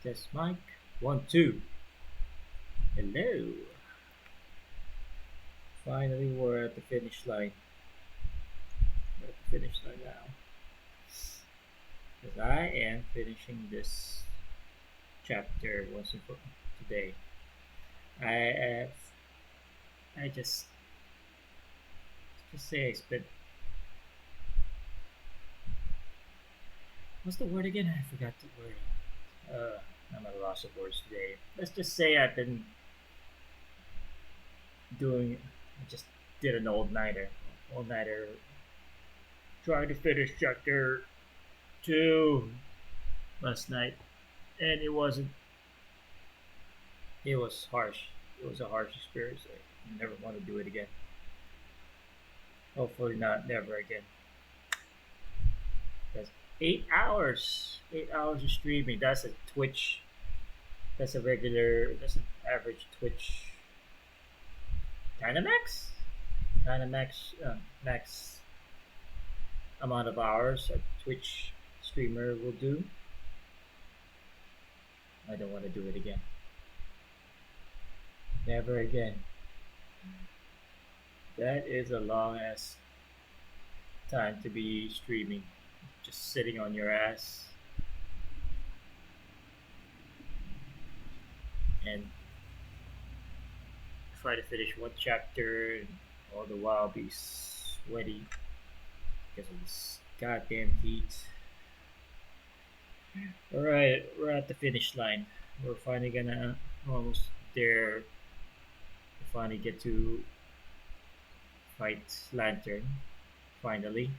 Test mic. 1, 2. Hello. Finally, we're at the finish line. We're at the finish line now. Because I am finishing this chapter once and for today. I have, I just say I spent. What's the word again? I forgot the word. I'm at a loss of words today. Let's just say I've been doing. I just did an all nighter, trying to finish chapter 2 last night, and it wasn't. It was harsh. It was a harsh experience. I never want to do it again. Hopefully, not never again. That's 8 hours. 8 hours of streaming. That's a Twitch. That's a regular. That's an average Twitch. Dynamax. Dynamax. Max amount of hours a Twitch streamer will do. I don't want to do it again. Never again. That is a long ass time to be streaming. Just sitting on your ass and try to finish one chapter and all the while be sweaty because of this goddamn heat. Alright, we're at the finish line. We're finally gonna almost there. We finally get to fight Lantern. Finally.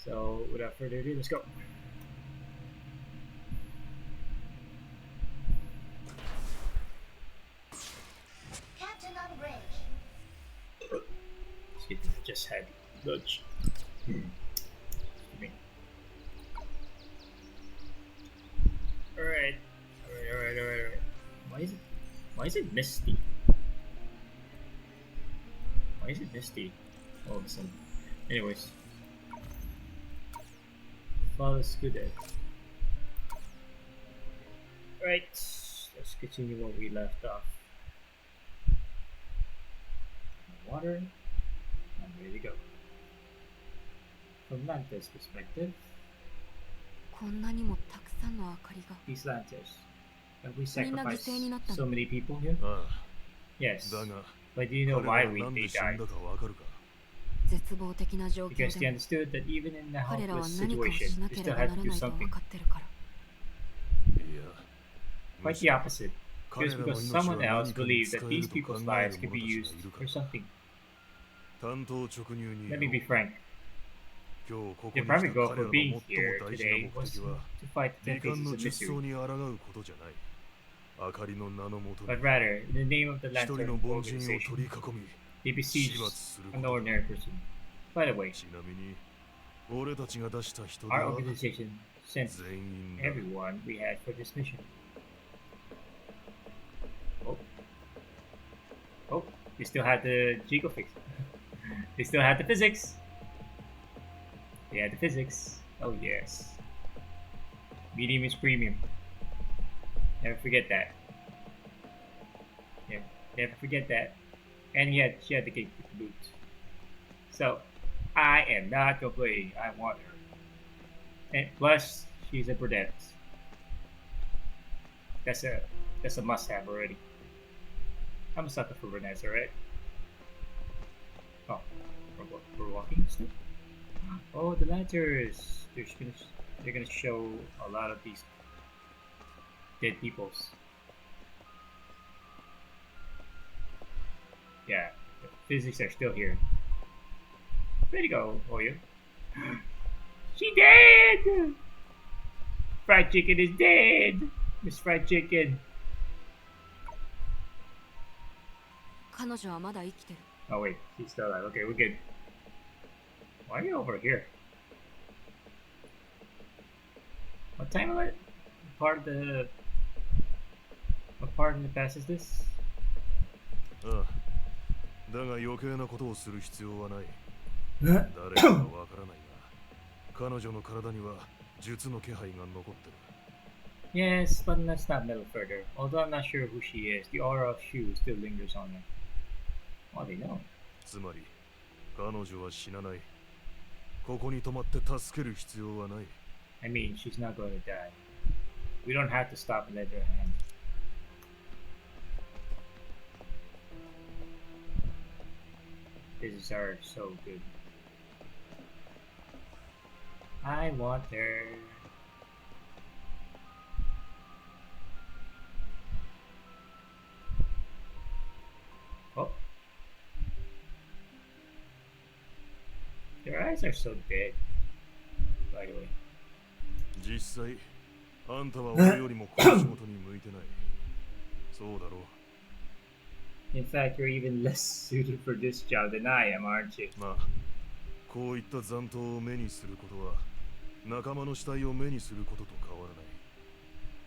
So without further ado, let's go. Captain on bridge. Excuse me, I just had lunch. Excuse me. Alright. Alright. Why is it misty? Why is it misty all of a sudden? Anyways. Follow Scudder. Right, let's continue where we left off. Water. I'm ready to go. From Lanter's perspective, こんなにもたくさんの明かりが these lanterns. Have we みんな犠 sacrificed 牲になったの so many people here? あ Yes. あだが But do you know 彼ら why がなんで they 死ん died? だかわかるか絶望的な状況 Because they でも understood that even in a 彼らは helpless 何かを situation, しな they け still れば had な to ら do ないと something. 分かってるから いや Quite the opposite. 彼 Just らの because 命は someone 何 else かに believed 使 that え these ると考 people's え lives る could be 者たち used がいるか for something. 単刀直入に Let 言 me おう be frank. 今日ここ The に来 primary た goal 彼 for らの being 最も here 大事な today 目 was 的は to fight the 離 Ten 間 Faces の of 実 Mystery, 相に抗うことじゃない明かりの名のもとに but rather, in the name of the 一人 Lantern の凡人を organization, 取り囲み they 始 besieged 末するこ an とだ ordinary person. By the way, ちなみに俺たちが出した人手 our は organization sent 全員だ everyone we had for this mission. Oh, they still had the Jigo fix. They still had the physics. They had the physics. Oh yes. Medium is premium. Never forget that. Yeah, never forget that. And she had the cake with the boot. So, I am not complaining. I want her. And plus, she's a brunette. That's a must-have already. I'm a sucker for brunettes, alright? Oh, we're walking still? Oh, the lanterns! They're gonna show a lot of these dead peoples. Yeah, the physics are still here. Way to go, Oyo. She dead! Fried chicken is dead! Miss Fried Chicken. 彼女はまだ生きてる Oh wait, she's still alive. Okay, we're good. Why are you over here? What time of it? Part of the... What part of the past is this? ああだが余計なことをする必要はない誰かはわからないが彼女の体には術の気配が残ってる Yes, but let's not meddle further. Although I'm not sure who she is, the aura of Shu still lingers on her. Oh, they know. つまり彼女は死なない。ここに泊まって助ける必要はない。 I mean, she's not going to die. We don't have to stop and let her hand. This is her so good. I want her. Oh. Their eyes are so dead, by the way. 実際あんたは俺よりもこの仕事に向いてない。そうだろう。 In fact, you're even less suited for this job than I am, aren't you? まあこういった残党を目にすることは仲間の死体を目にすることと変わらない。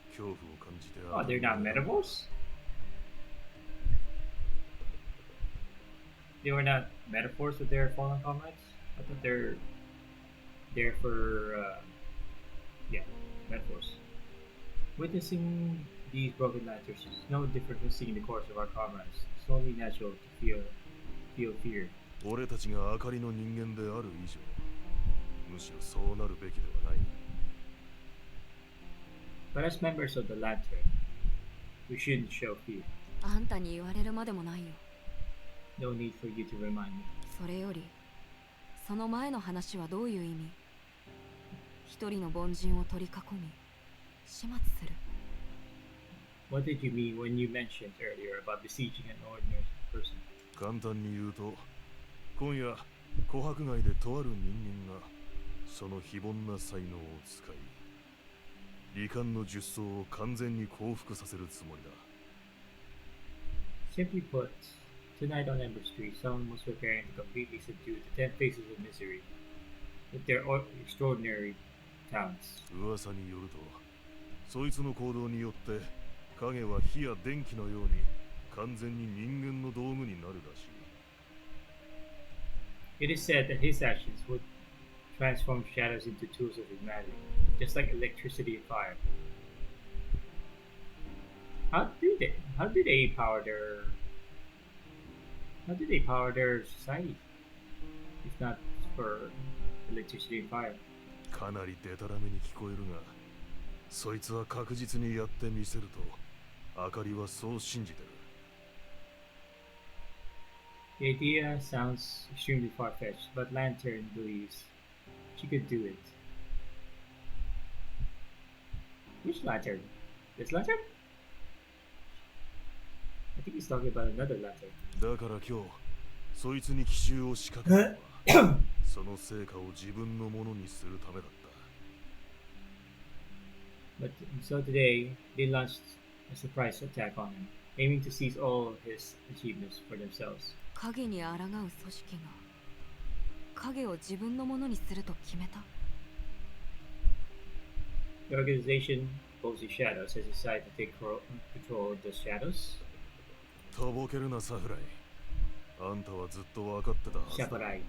恐怖を感じて Oh, they're not metaphors? They were not metaphors of their fallen comrades? I thought they're there for, yeah, metaphors. Witnessing these broken lanterns is no different from seeing the corpse of our comrades. It's only natural to feel fear. 俺たちが明かりの人間である以上むしろそうなるべきではない。 But as members of the lantern, we shouldn't show fear. あんたに言われるまでもないよ。 No need for you to remind me. それよりその前の話はどういう意味？一人の凡人を取り囲み始末する。 What did you mean when you mentioned earlier about besieging an ordinary person? 簡単に言うと今夜琥珀街でとある人間がその非凡な才能を使い罹患の術装を完全に降伏させるつもりだ。 Simply put, tonight on Ember Street, someone was preparing to completely subdue the 10 faces of misery with their extraordinary talents. 噂によるとそいつの行動によって影は火や電気のように完全に人間の道具になるらしい。 It is said that his actions would transform shadows into tools of humanity, just like electricity and fire. How do they power their society? If not for electricity and fire. かなりデタラメに聞こえるがそいつは確実にやってみせると明かりはそう信じてる。 The idea sounds extremely far-fetched, but Lantern believes she could do it. Which Lantern? This Lantern? I think he's talking about another Lantern. だから今日そいつに奇襲を仕掛けたのはその成果を自分のものにするためだった。 But so today, they launched a surprise attack on him, aiming to seize all his achievements for themselves. 影に抗う組織が影を自分のものにすると決めた。 The organization, Posey Shadows, has decided to take control of the shadows. とぼけるなサフライ。あんたはずっと分かってたはずだ。 Shabarai.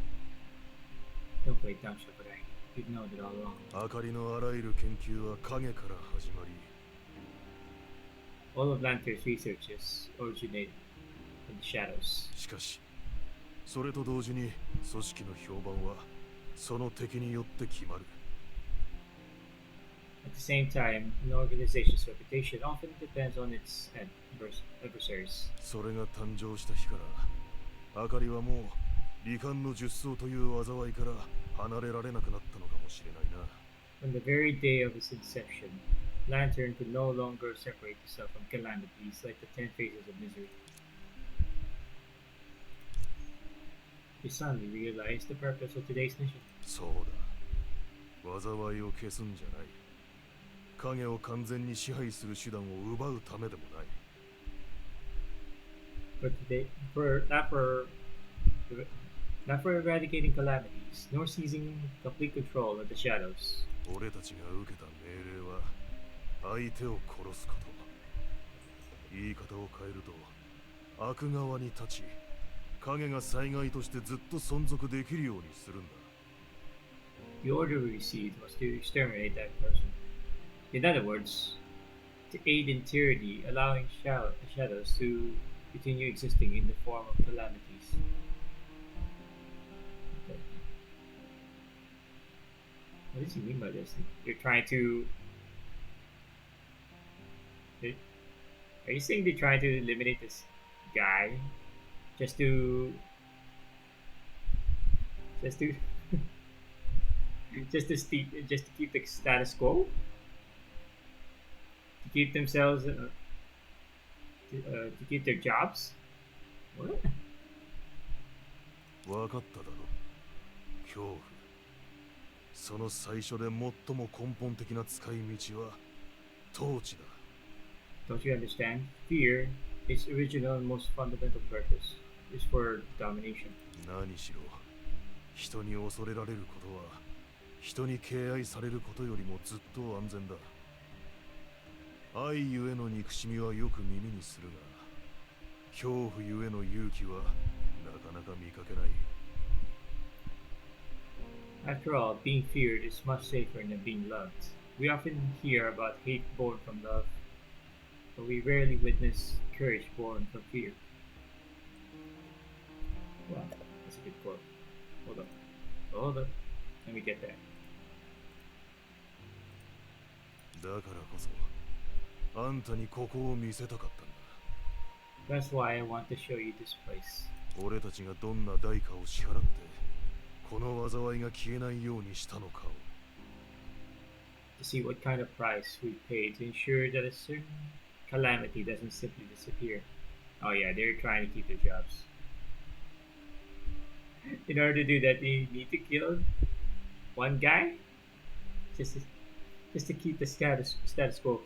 Don't play dumb, Shabarai. You've known it all along. 明かりのあらゆる研究は影から始まり All of Lantern's researches originated from the shadows. しかしそれと同時に組織の評判はその敵によって決まる。 At the same time, an organization's reputation often depends on its adversaries. それが誕生した日から明かりはもう罹患の術装という災いから離れられなくなったのかもしれないな。 On the very day of its inception, Lantern could no longer separate itself from calamities like the 10 phases of misery. He suddenly realized the purpose of today's mission. そうだ。災いを消すんじゃない。影を完全に支配する手段を奪うためでもない。Not for eradicating calamities, nor seizing complete control of the shadows. 俺たちが受けた命令は相手を殺すこと。言い方を変えると悪側に立ち影が災害としてずっと存続できるようにするんだ。 The order we received was to exterminate that person. In other words, to aid in tyranny, allowing shadows to continue existing in the form of calamities. Okay. What does he mean by this? They're trying to. Are you saying they're trying to eliminate this guy just to just to just to keep the status quo? To keep themselves to keep their jobs? What? 分かっただろ。恐怖。その最初で最も根本的な使い道は統治だ。Don't you understand? Fear, its original and most fundamental purpose, is for domination. 何しろ、人に恐れられることは、人に敬愛されることよりもずっと安全だ。愛ゆえの憎しみはよく耳にするが、恐怖ゆえの勇気はなかなか見かけない。After all, being feared is much safer than being loved. We often hear about hate born from love, but we rarely witness courage born from fear. Wow, that's a good quote. Hold up. Hold up. Let me get that. だからこそ、あんたにここを見せたかったんだ。That's why I want to show you this place. 俺たちがどんな代価を支払って、この災いが消えないようにしたのかを。To see what kind of price we pay to ensure that a certain calamity doesn't simply disappear. Oh yeah, they're trying to keep their jobs. In order to do that, they need to kill one guy just to keep the status quo.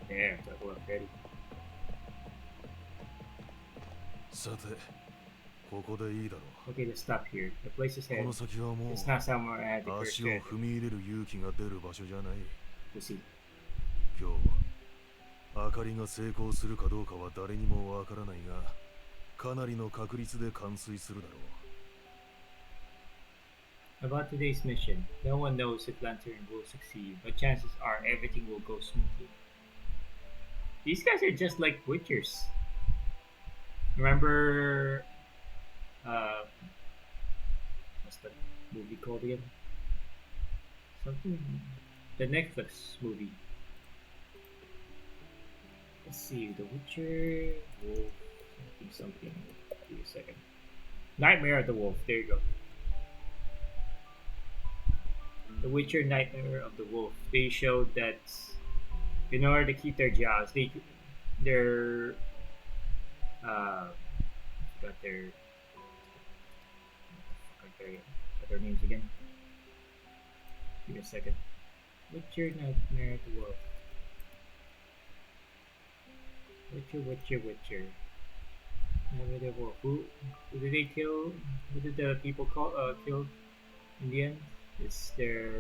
Damn, that was ready. さて、ここでいいだろう。 Okay, let's stop here. The place is こ here. の先はもう It's not somewhere I had to 足を correct 踏み入れる勇気が出る場所じゃない。 to see. 今日、明かりが成功するかどうかは誰にもわからないが、かなりの確率で完遂するだろう。 About today's mission, no one knows if Lantern will succeed, but chances are everything will go smoothly. These guys are just like witchers. Remember, what's that movie called again? Something, the Netflix movie. Let's see, The Witcher, Wolf, something. Give me a second. Nightmare of the Wolf. There you go. The Witcher Nightmare of the Wolf. They showed that in order to keep their jobs, they're got their what their names again. Give me a second. Witcher Nightmare of the Wolf. Witcher. Nightmare of the Wolf. Who did they kill? Who did the people kill in the end? It's their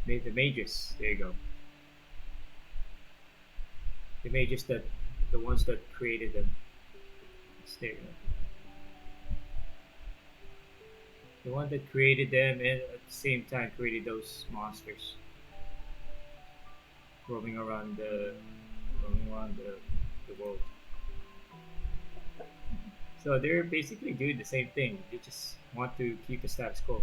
the mages. There you go. The mages that the ones that created them. There you go. The one that created them and at the same time created those monsters roaming around the world. So they're basically doing the same thing. They just want to keep the status quo,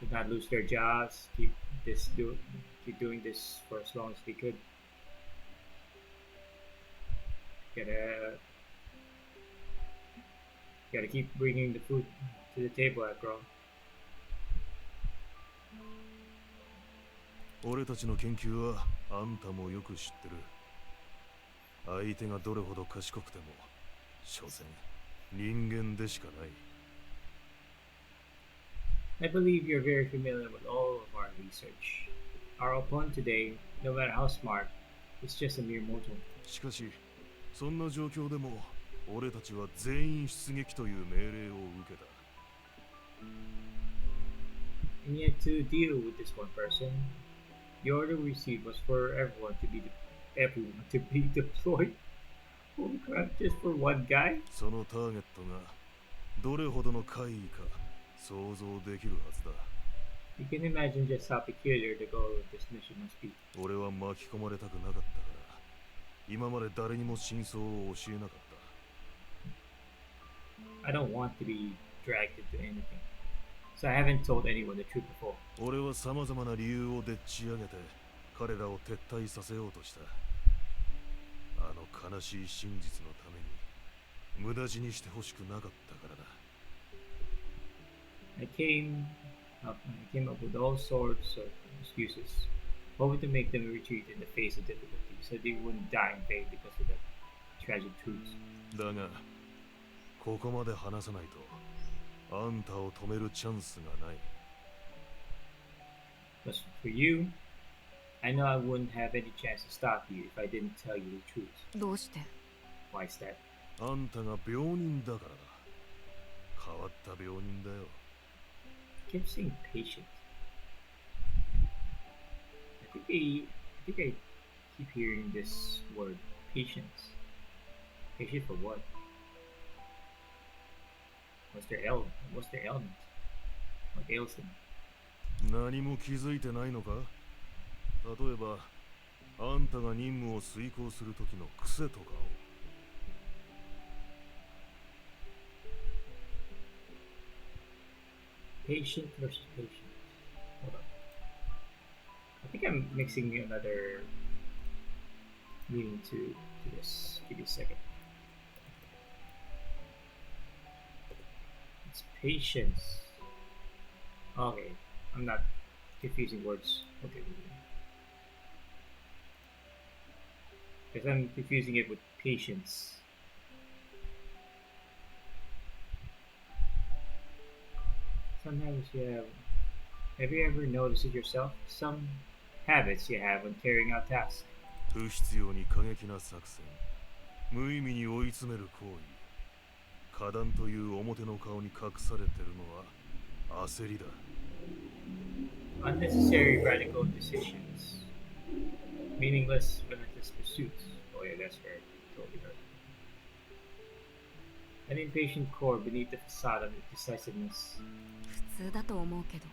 to not lose their jobs, keep doing this for as long as they could. Gotta keep bringing the food to the table after all. 俺たちの研究はあんたもよく知ってる。相手がどれほど賢くても、所詮人間でしかない。I believe you're very familiar with all of our research. Our opponent today, no matter how smart, is just a mere mortal. しかし、そんな状況でも俺たちは全員出撃という命令を受けた。And yet, to deal with this one person, the order we received was for everyone everyone to be deployed. Holy crap, just for one guy? そのターゲットがどれほどの怪異か想像できるはずだ。 You can imagine just how peculiar the goal of this mission must be. 俺は巻き込まれたくなかったから今まで誰にも真相を教えなかった。 I don't want to be dragged into anything, so I haven't told anyone the truth before. 俺は様々な理由をでっち上げて彼らを撤退させようとした。あの悲しい真実のために無駄死にしてほしくなかったからだ。 I came up with all sorts of excuses, hoping to make them retreat in the face of difficulty, so they wouldn't die in vain because of the tragic truths. だがここまで話さないとあんたを止めるチャンスがない。 But for you, I know I wouldn't have any chance to stop you if I didn't tell you the truth. どうして？ Why is that? あんたが病人だからだ。変わった病人だよ。 I keep saying patient. I think I keep hearing this word, patience. Patient for what? What's their ailment? What ails them? 何も気づいてないのか？例えばあんたが任務を遂行する時の癖とかを。 Patient versus patient. Hold on. I think I'm mixing another meaning to this. Give me a second. It's patience. Okay, I'm not confusing words. Okay. Because I'm confusing it with patience. Sometimes you have you ever noticed it yourself? Some habits you have when carrying out tasks. 不必要に過激な作戦、無意味に追い詰める行為、花壇という表の顔に隠されてるのは焦りだ。 Unnecessary radical decisions. Meaningless relentless pursuits. Oh yeah, that's right. Totally right. An impatient core beneath the facade of decisiveness. 普通だと思うけど、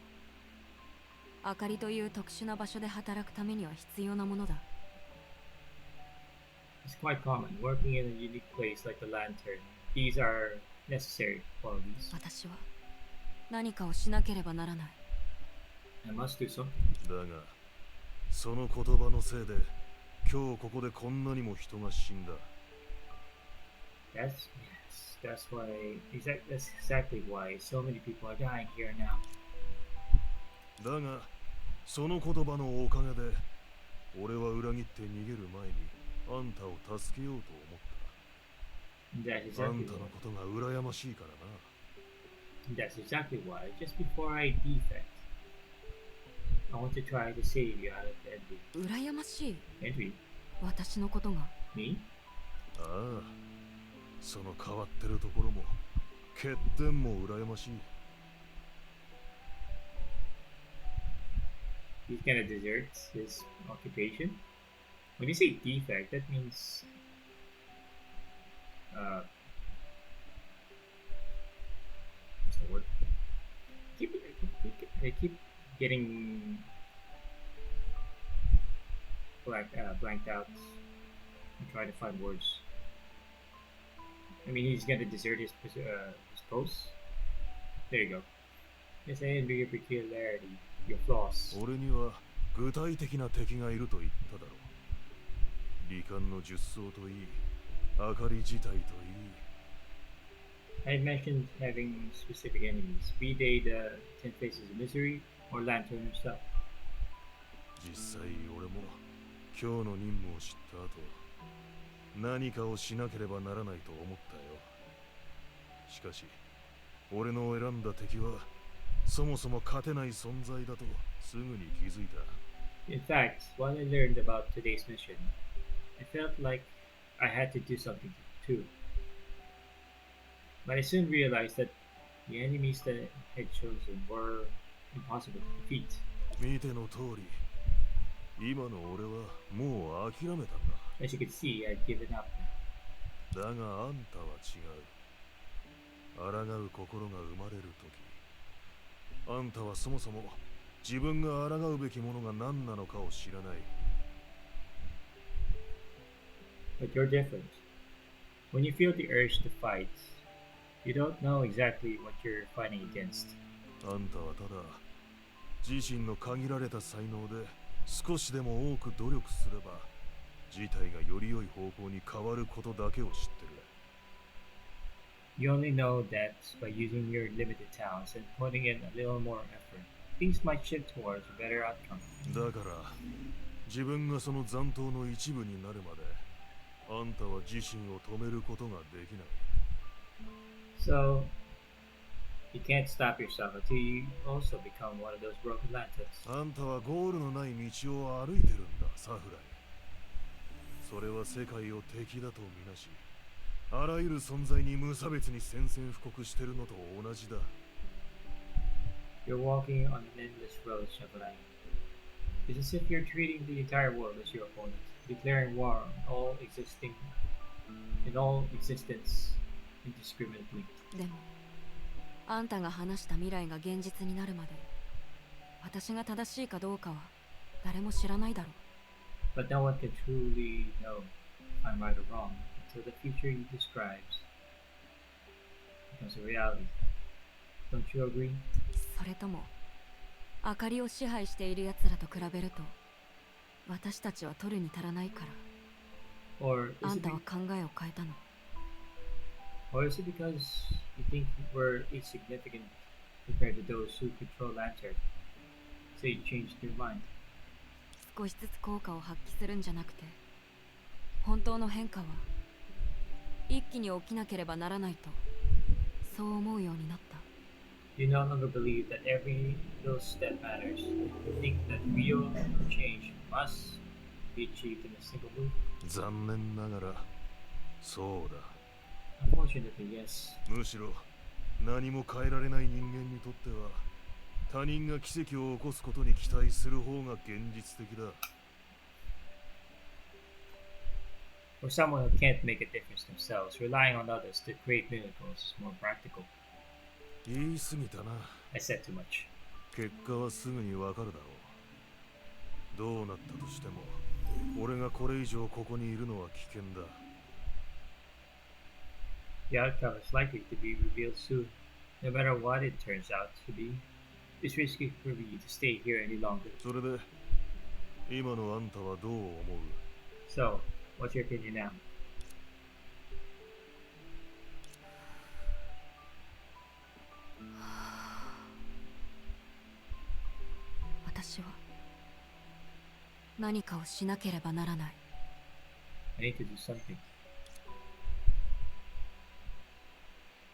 明かりという特殊な場所で働くためには必要なものだ。 It's quite common, working in a unique place like the lantern. These are necessary qualities. 私は何かをしなければならない。 I must do something. だがその言葉のせいで今日ここでこんなにも人が死んだ。 That's why. That's exactly why so many people are dying here now. だがその言葉のおかげで俺は裏切って逃げる前にあんたを助けようと思った。 That's あん exactly たの why. ことが羨ましいからな。 That's exactly why. Just before I defect, I want to try to save you out of the envy. 羨ましい。 Envy? 私のことが。 Me? ああ、その変わってるところも欠点も羨ましい。 He's gonna desert his occupation. When you say defect, that means what's the word? I keep getting blanked out. I'm trying to find words. I mean, he's gonna desert his post. There you go. Yes, I envy your peculiarity, your flaws. 俺には具体的な敵がいると言っただろう。離間の術草といい、明かり自体といい。 I mentioned having specific enemies, be they the 10 Faces of Misery or Lantern himself. 実際俺も今日の任務を知った後、何かをしなければならないと思ったよ。しかし俺の選んだ敵はそもそも勝てない存在だとすぐに気づいた。 In fact, when I learned about today's mission, I felt like I had to do something too. But I soon realized that the enemies that I had chosen were impossible to defeat. 見ての通り、今の俺はもう諦めたんだ。 As you can see, I've given up now. だがあんたは違う。抗う心が生まれる時、あんたはそもそも自分が抗うべきものが何なのかを知らない。 But you're different. When you feel the urge to fight, you don't know exactly what you're fighting against. あんたはただ自身の限られた才能で少しでも多く努力すれば事態がより良い方向に変わることだけを知ってる。 You only know that by using your limited talents and putting in a little more effort, things might shift towards a better outcome. だから自分がその残党の一部になるまであんたは自身を止めることができない。 So, you can't stop yourself until you also become one of those broken lanterns. あんたはゴールのない道を歩いてるんだ、サフライ。それは世界を敵だとみなし、あらゆる存在に無差別に宣戦布告してるのと同じだ。 You're walking on an endless road, Chevrolet. It's as if you're treating the entire world as your opponent, declaring war on all existence indiscriminately. でもあんたが話した未来が現実になるまで私が正しいかどうかは誰も知らないだろう。 But no one can truly know if I'm right or wrong until the future you describes becomes a reality. Don't you agree? それとも明かりを支配している奴らと比べると私たちは取るに足らないから Or あ is ん it, たは考えを変えたの？ or is it because you think we're insignificant compared to those who control Lantern? So you changed your mind. 少しずつ効果を発揮するんじゃなくて本当の変化は一気に起きなければならないとそう思うようになった。 You no longer believe that every little step matters. You think that real change must be achieved in a single move. 残念ながらそうだ。 Unfortunately, yes. むしろ何も変えられない人間にとっては他人が奇跡を起こすことに期待する方が現実的だ。 For someone who can't make a difference themselves, relying on others to create miracles is more practical. 言い過ぎたな。 I said too much. 結果はすぐにわかるだろう。どうなったとしても俺がこれ以上ここにいるのは危険だ。 The outcome is likely to be revealed soon. No matter what it turns out to be, it's risky for me to stay here any longer. それで今のあんたはどう思う？ So, what's your opinion now? 私は何かをしなければならない。 I need to do something.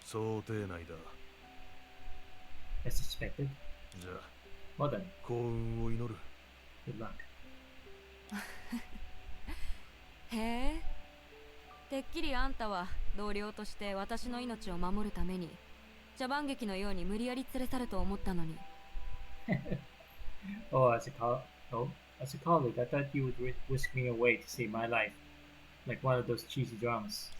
想定内だ。 As suspected. じゃあ Well done. 幸運を祈る。 Good luck. へえ、てっきりあんたは同僚として私の命を守るために茶番劇のように無理やり連れ去ると思ったのに。 Oh, as a colleague, I thought you would whisk me away to save my life, like one of those cheesy dramas.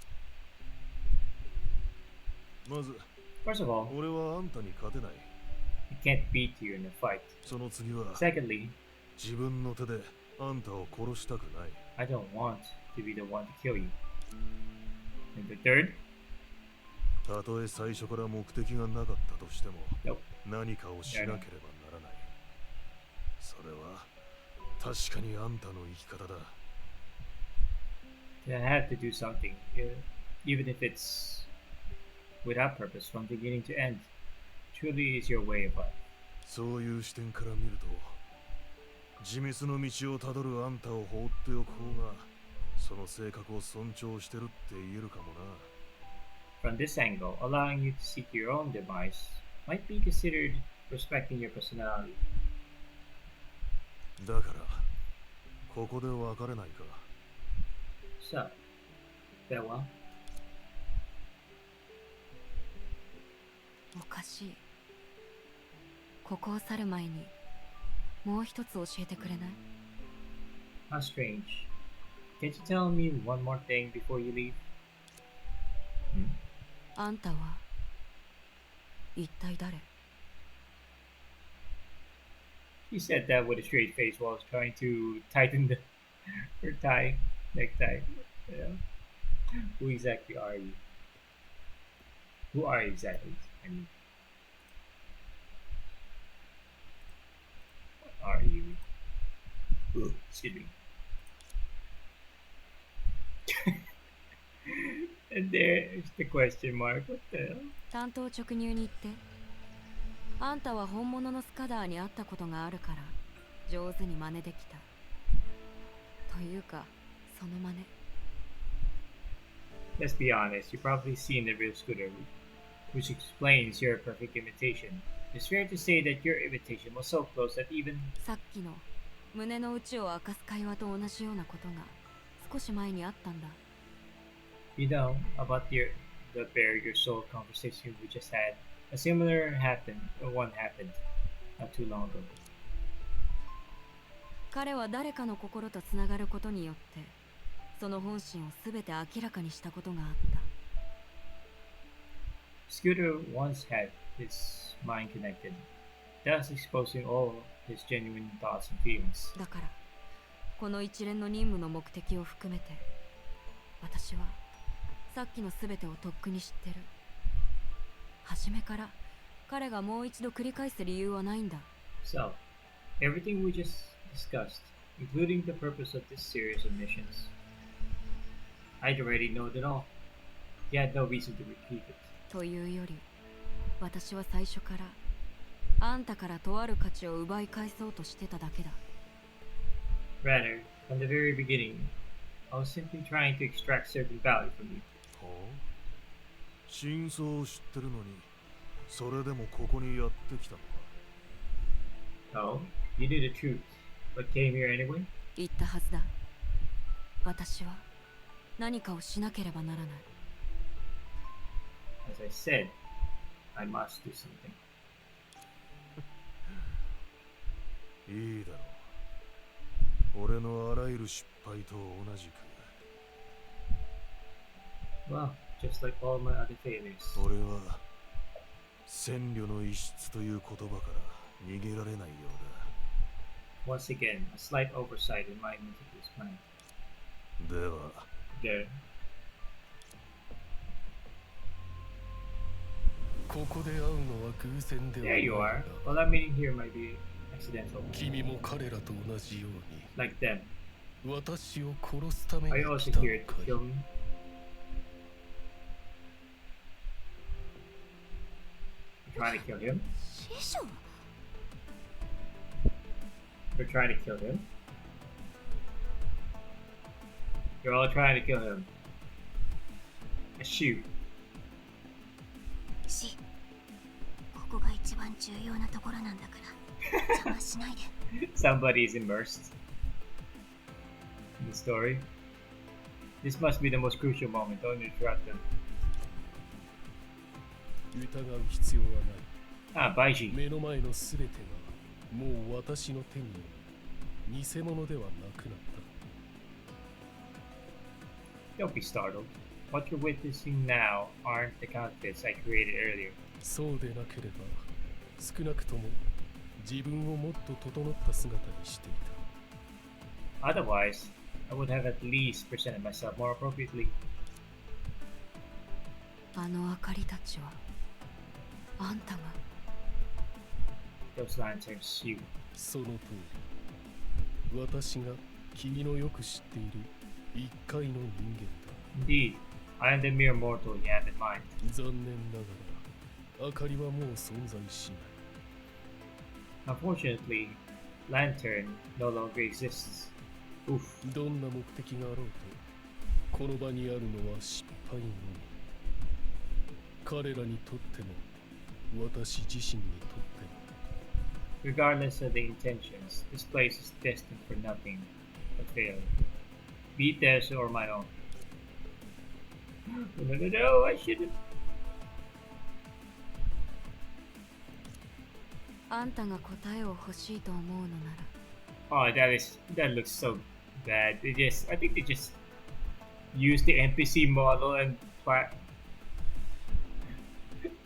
まず First of all, 俺はあんたに勝てない。 I can't beat you in a fight. その次は Secondly, 自分の手であんたを殺したくない。 I don't want to be the one to kill you. And the third, たとえ最初から目的がなかったとしても nope. 何かをしなければならない。それは確かにあんたの生き方だ。 I have to do something, even if it's without purpose from beginning to end. Truly is your way of life. そういう視点から見ると自滅の道をたどるあんたを放っておく方がその性格を尊重してるって言えるかもな。 From this angle, allowing you to seek your own demise might be considered respecting your personality. だからここで別れないか。 So, farewell. おかしい。ここを去る前にもう一つ教えてくれない？ How strange. Can't you tell me one more thing before you leave? Hmm? あんたは一体誰？ She said that with a straight face while trying to tighten her necktie. Yeah. Who exactly are you? Who are you exactly? I mean, what are you? Excuse me. And there's the question mark. What the hell? 担当直入に言って。あんたは本物のスカダーに会ったことがあるから上手に真似できた。というか、その真似。Let's be honest, you've probably seen the real scooter, which explains your perfect imitation. It's fair to say that your imitation was so close that even さっきの胸の内を明かす会話と同じようなことが少し前にあったんだ。you know about the bare your soul conversation we just had. A similar one happened not too long ago. 彼は誰かの心とつながることによってその本心をすべて明らかにしたことがあった。Scooter once had his mind connected, thus exposing all his genuine thoughts and feelings. だからこの一連の任務の目的を含めて私はさっきのすべてをとっくに知ってる。初めから彼がもう一度繰り返す理由はないんだ。So, everything we just discussed, including the purpose of this series of missions, I'd already known it all. He had no reason to repeat it. というより私は最初からあんたからとある価値を奪い返そうとしてただけだ。 Rather, from the very beginning, I was simply trying to extract certain value from you. はあ、真相を知ってるのにそれでもここにやってきたのか。 Oh, you knew the truth, but came here anyway? 言ったはずだ。私は何かをしなければならない。 As I said, I must do something. いいだろう。俺のあらゆる失敗と同じく。 Well, just like all my other failures. 俺は千慮の一室という言葉から逃げられないよう Once again, a slight oversight in my meticulous plan. だ。では There. ここで会うのは偶然では There ない you が are. Well, that meeting here might be accidental. 君も彼らと同じよう Like them. に私を殺すため Are に you 来 also たの here か to い kill me? You're trying to kill him? 師匠 You're trying to kill him? You're all trying to kill him. A shoot. しここが一番重要なところなんだから邪魔しないで Somebody is immersed in the story. This must be the most crucial moment. Don't interrupt them. 疑う必要はない Ah, Baiji. 目の前のすべてがもう私の手による偽物ではなくなった Don't be startled. What you're witnessing now aren't the counterfeits I created earlier. そうでなければ少なくとも自分をもっと整った姿にしていた Otherwise, I would have at least presented myself more appropriately. あの明かりたちはあんたが Those lanterns, you. その通り私が君のよく知っている一階の人間だ Indeed, I am the mere mortal you have in mind. 残念ながら明かりはもう存在しない Unfortunately, Lantern no longer exists. Oof. どんな目的があろうとこの場にあるのは失敗のみ彼らにとっても私自身にとっても Regardless of the intentions, this place is destined for nothing but failure. Be it theirs or my own. No, I shouldn't. あんたが答えを欲しいと思うのなら Oh, that looks so that I think they just used the NPC model and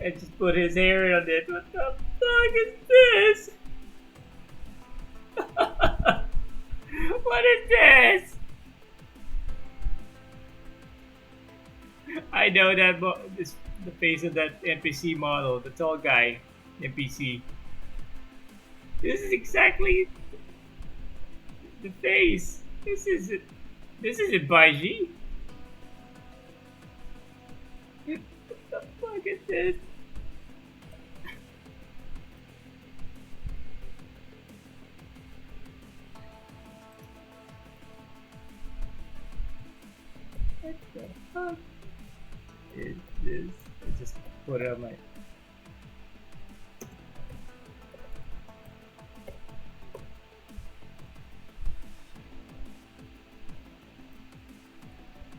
just put his hair on it. What the fuck is this? What is this? I know that this the face of that NPC model, the tall guy NPC. This is exactly the face. This is it. This isn't Baiji. What the fuck is this? What the fuck is this? I just put it on my.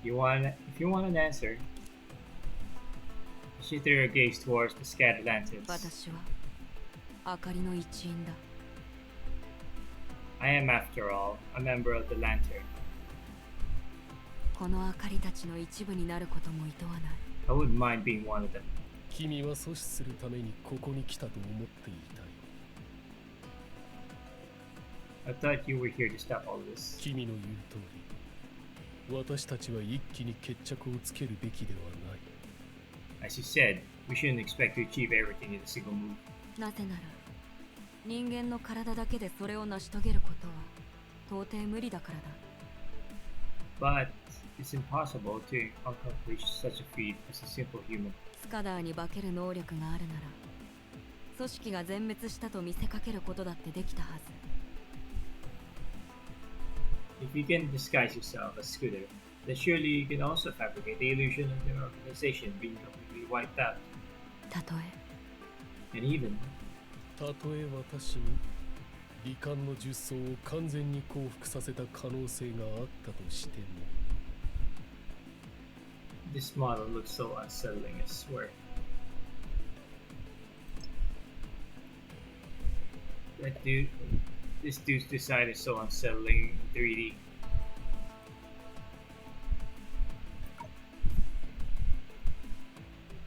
If you want an answer, you should throw your gaze towards the scattered lanterns. 私は明かりの一員だ。 I am, after all, a member of the lantern. この明かりたちの一部になることも厭わない。 I wouldn't mind being one of them. 君は阻止するためにここに来たと思っていたよ。 I thought you were here to stop all this. 君の言う通り、私たちは一気に決着をつけるべきではない。 As you said, we shouldn't expect to achieve everything in a single move. なぜなら、人間の体だけでそれを成し遂げることは到底無理だからだ。 But it's impossible to accomplish such a feat as a simple human. スカダーに化ける能力があるなら、組織が全滅したと見せかけることだってできたはず。 If you can disguise yourself as Scooter, then surely you can also fabricate the illusion of the organization being completely wiped out. たとえ And even, たとえ私に罹患の術層を完全に降伏させた可能性があったとしても this model looks so unsettling, I swear. This dude's design is so unsettling in 3D.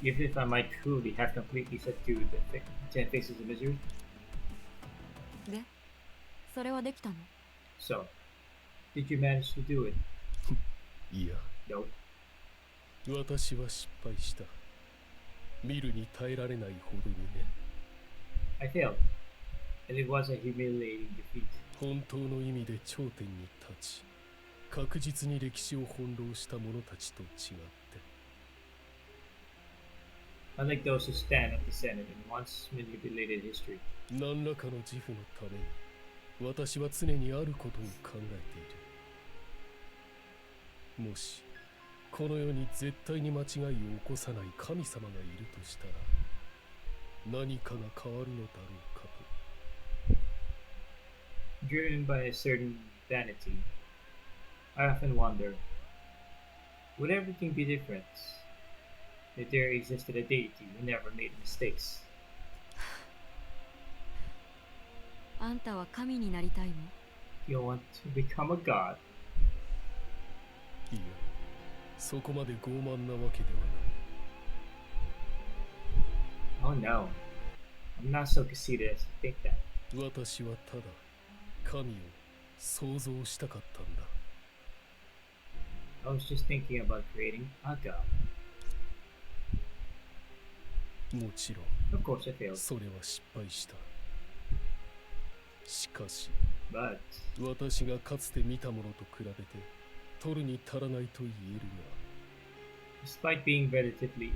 Even if I might truly have completely subdued the 10 faces of misery. で、それはできたの？ So, did you manage to do it? いや、 No. 私は失敗した。見るに耐えられないほどにね。 I failed, and it was a humiliating defeat. 本当の意味で頂点に立ち、確実に歴史を翻弄した者たちと違って。 Unlike those who stand at the Senate in once manipulated history. 何らかの自負のために、私は常にあることを考えている。もし、この世に絶対に間違いを起こさない神様がいるとしたら、何かが変わるのだろうかと。 Driven by a certain vanity, I often wonder, would everything be different if there existed a deity who never made mistakes? あんたは神になりたいの？ You want to become a god? いや、そこまで傲慢なわけではない。 Oh no, I'm not so conceited as to think that. 私はただ神を想像したかったんだ。 I was just thinking about creating a god. もちろん、 Of course I failed, それは失敗した。しかし、 but 私がかつて見たものと比べて、取るに足らないと言える despite being relatively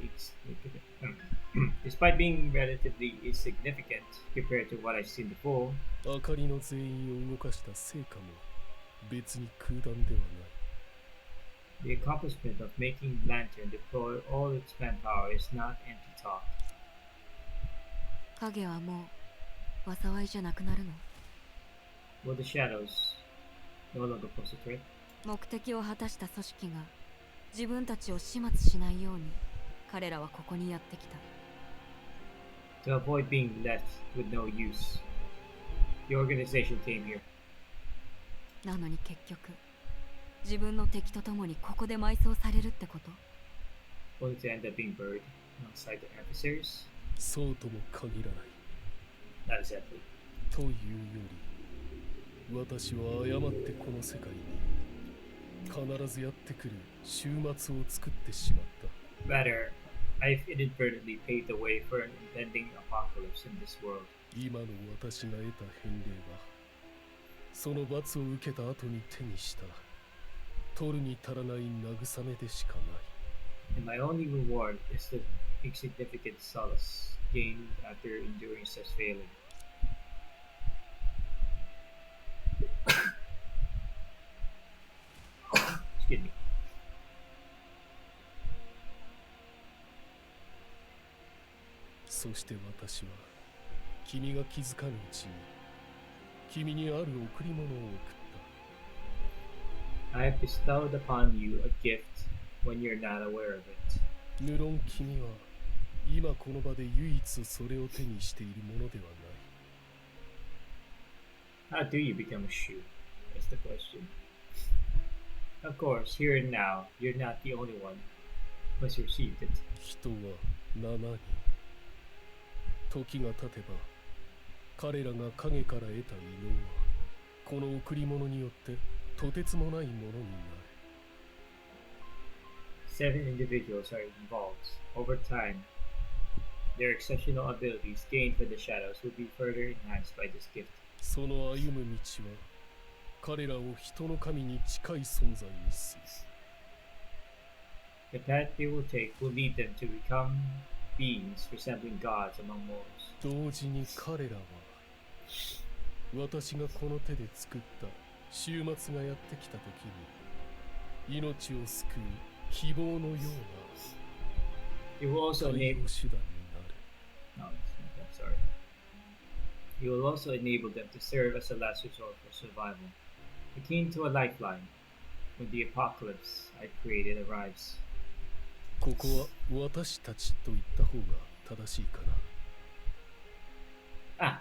insignificant compared to what I've seen before, が、明かりの全員を動かした成果も別に空談ではない。 the accomplishment of making Lantern deploy all its manpower is not empty talk. 影はもう災いじゃなくなるの？ Will the shadows no longer pose a threat? 目的を果たした組織が自分たちを始末しないように彼らはここにやってきた。 To avoid being left with no use, the organization came here. なのに結局自分の敵と共にここで埋葬されるってこと？ Only to end up being buried alongside the adversaries? そうとも限らない。 Not exactly. というより、私は誤ってこの世界に必ずやってくる終末を作ってしまった。 Rather, I've inadvertently paved the way for an impending apocalypse in this world. 今の私が得た返礼は、その罰を受けた後に手にした取るに足らない慰めでしかない。 And my only reward is the insignificant solace gained after enduring such failing. Excuse me. そして私は君が気づかぬうちに君にある贈り物を贈った。 I have bestowed upon you a gift when you're not aware of it. 無論君は今この場で唯一それを手にしているものではない。 How do you become a shoe? That's the question. Of course, here and now, you're not the only one who has received it. 人は7人。時が経てば彼らが影から得た異能はこの贈り物によってとてつもないものになる。 7 individuals are involved. Over time, their exceptional abilities gained from the shadows will be further enhanced by this gift. その歩む道は彼らを人の神に近い存在にする。 The path they will take will lead them to become beings resembling gods among mortals. 同時に彼らは私がこの手で作った終末がやってきた時に命を救う希望のような You will also 対 enable. 応手段になる。 No, it's not that. Sorry. You will also enable them to serve as a last resort for survival, akin to a lifeline when the apocalypse I've created arrives. ここは私たちと言った方が正しいかな。 Ah,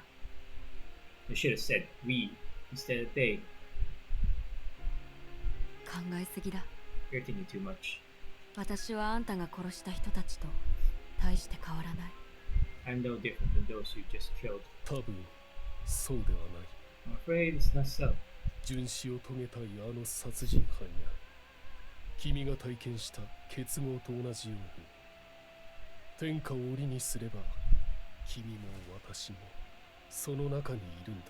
I should have said we instead of they. 考えすぎだ。 You're thinking too much. 私はあんたが殺した人たちと大して変わらない。 I'm no different than those you just killed. 多分そうではない。 I'm afraid it's not so. 殉死を遂げたいあの殺人犯や君が体験した結合と同じように天下を檻にすれば君も私もその中にいるんだ。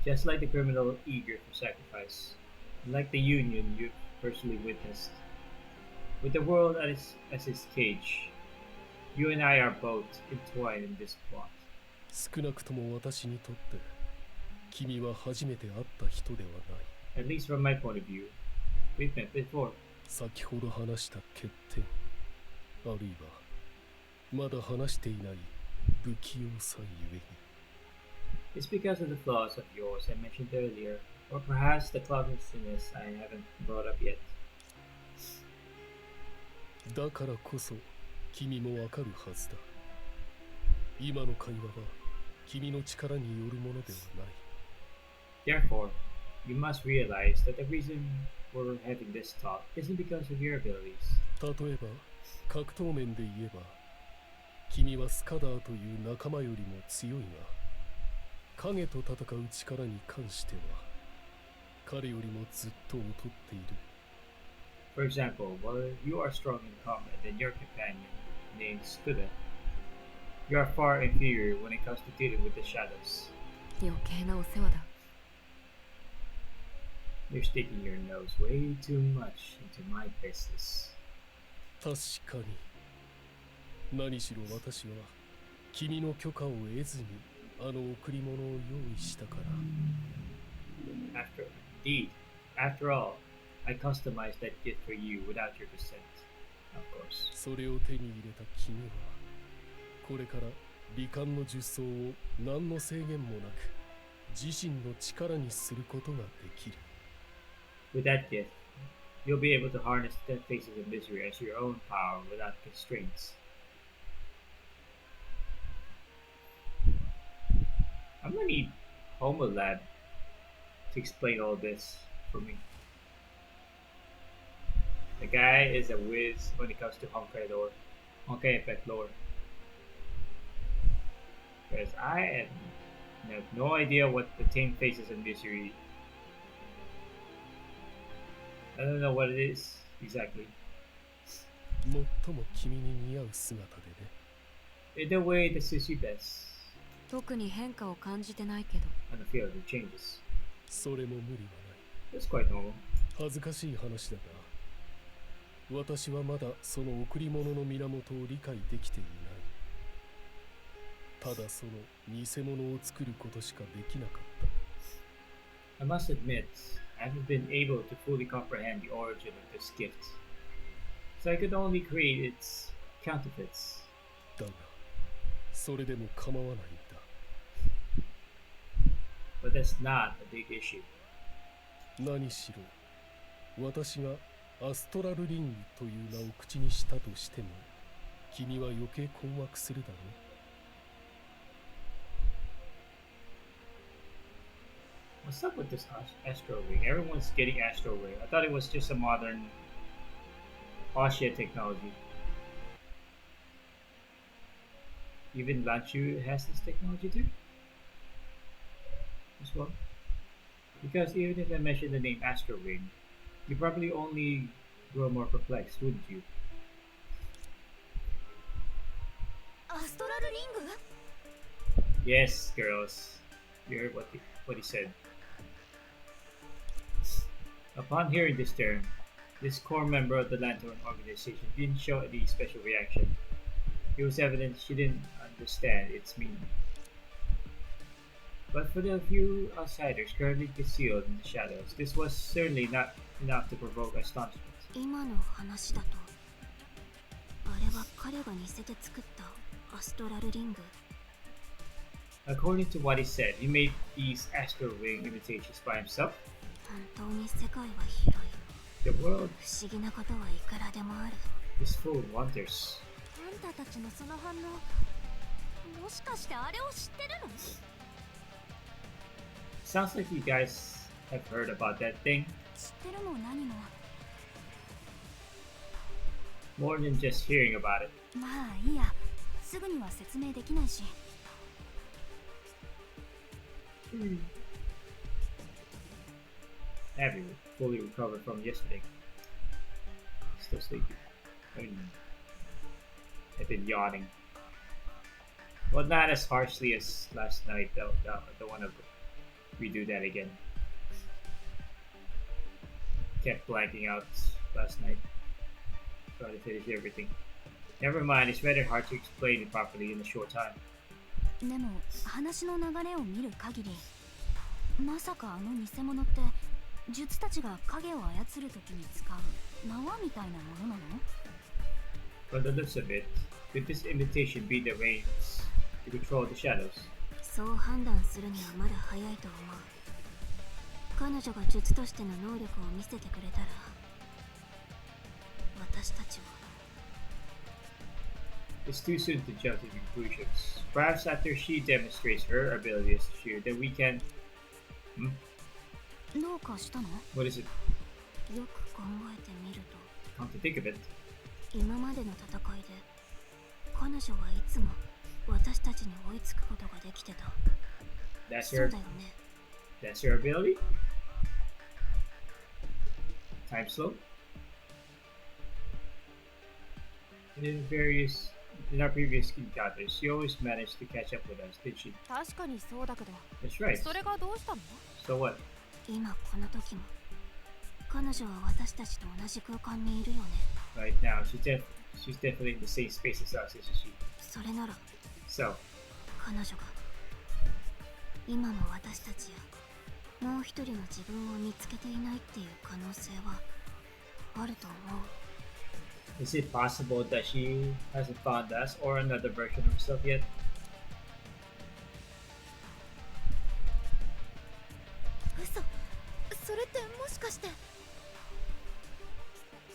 Just like the criminal eager for sacrifice, and like the union you've personally witnessed, with the world as its cage, you and I are both entwined in this plot. 少なくとも私にとって君は初めて会った人ではない。 At least from my point of view, we've met before. 先ほど話した欠点あるいはまだ話していない不器用さゆえに It's because of the flaws of yours I mentioned earlier, or perhaps the clumsiness I haven't brought up yet. だからこそ君もわかるはずだ。今の会話は君の力によるものではない。 Therefore, you must realize that the reason we're having this talk isn't because of your abilities. 例えば格闘面で言えば君はスカダーという仲間よりも強いが影と戦う力に関しては彼よりもずっと劣っている。 For example, while you are strong in combat than your companion, named Skuda, you are far inferior when it comes to dealing with the shadows. 余計なお世話だ。 You're sticking your nose way too much into my business. 確かに何しろ私は君の許可を得ずにあの贈り物を用意したから。 After all, I customized that gift for you without your consent, of course. それを手に入れた君はこれから罹患の術装を何の制限もなく自身の力にすることができる。 With that gift, you'll be able to harness the faces of misery as your own power without constraints. I'm gonna need Homo Lab to explain all this for me. The guy is a whiz when it comes to Honkai Effect lore. Because I have no idea what the 10 Faces of Misery. I don't know what it is exactly. 最も君に似合う姿でね。 In the way that suits you best. 特に変化を感じてないけど。 I don't feel the changes. それも無理はない。 That's quite normal. 恥ずかしい話だが、私はまだその贈り物の源を理解できていない。ただその偽物を作ることしかできなかった。 I must admit, I haven't been able to fully comprehend the origin of this gift. So I could only create its counterfeits. だが、それでも構わないんだ。 But that's not a big issue. 何しろ、私がアストラルリングという名を口にしたとしても、君は余計困惑するだろう。 What's up with this Astro Ring? Everyone's getting Astro Ring. I thought it was just a modern Ossia technology. Even Lanchu has this technology too? As well? Because even if I mention the name Astro Ring, you probably only grow more perplexed, wouldn't you? アストラルリング Yes, girls. You heard what he said. Upon hearing this term, this core member of the Lantern organization didn't show any special reaction. It was evident she didn't understand its meaning. But for the few outsiders currently concealed in the shadows, this was certainly not enough to provoke astonishment. 今の話だとあれは彼が似せて作ったアストラルリング According to what he said, he made these Astro Ring imitations by himself. 本当に世界は広い The world 不思議なことはいくらでもある is full of wonders. あんたたちのその反応もしかしてあれを知ってるの Sounds like you guys have heard about that thing 知ってるも何も more than just hearing about it. まあいいやすぐには説明できないし Have you fully recovered from yesterday? Still sleepy. I've been yawning. Well, not as harshly as last night, though. I don't want to redo that again. Kept blanking out last night. Trying to finish everything. Never mind, it's rather hard to explain it properly in a short time. でも話の流れを見る限りまさかあの偽物って術たちが影を操るときに使う縄みたいなものなの From the looks of it, could this imitation be the reins to control the shadows? そう判断するにはまだ早いと思う彼女が術としての能力を見せてくれたら私たちは It's too soon to jump to conclusions. Perhaps after she demonstrates her abilities to shoot, then we can... どうかしたの What is it? よく考えてみると Come to think of it. 今までの戦いで彼女はいつも私たちに追いつくことができてた That's そう her, だよね that's her ability? Time slow? In our previous encounters, she always managed to catch up with us, did she? 確かにそうだけど That's right. それがどうしたの So what? 今この時も彼女は私たちと同じ空間にいるよね Right now, she's definitely in the same space as us, isn't she? それなら So, 彼女が今も私たちやもう一人の自分を見つけていないっていう可能性はあると思う is it possible that she hasn't found us or another version of herself yet? 嘘それってもしかして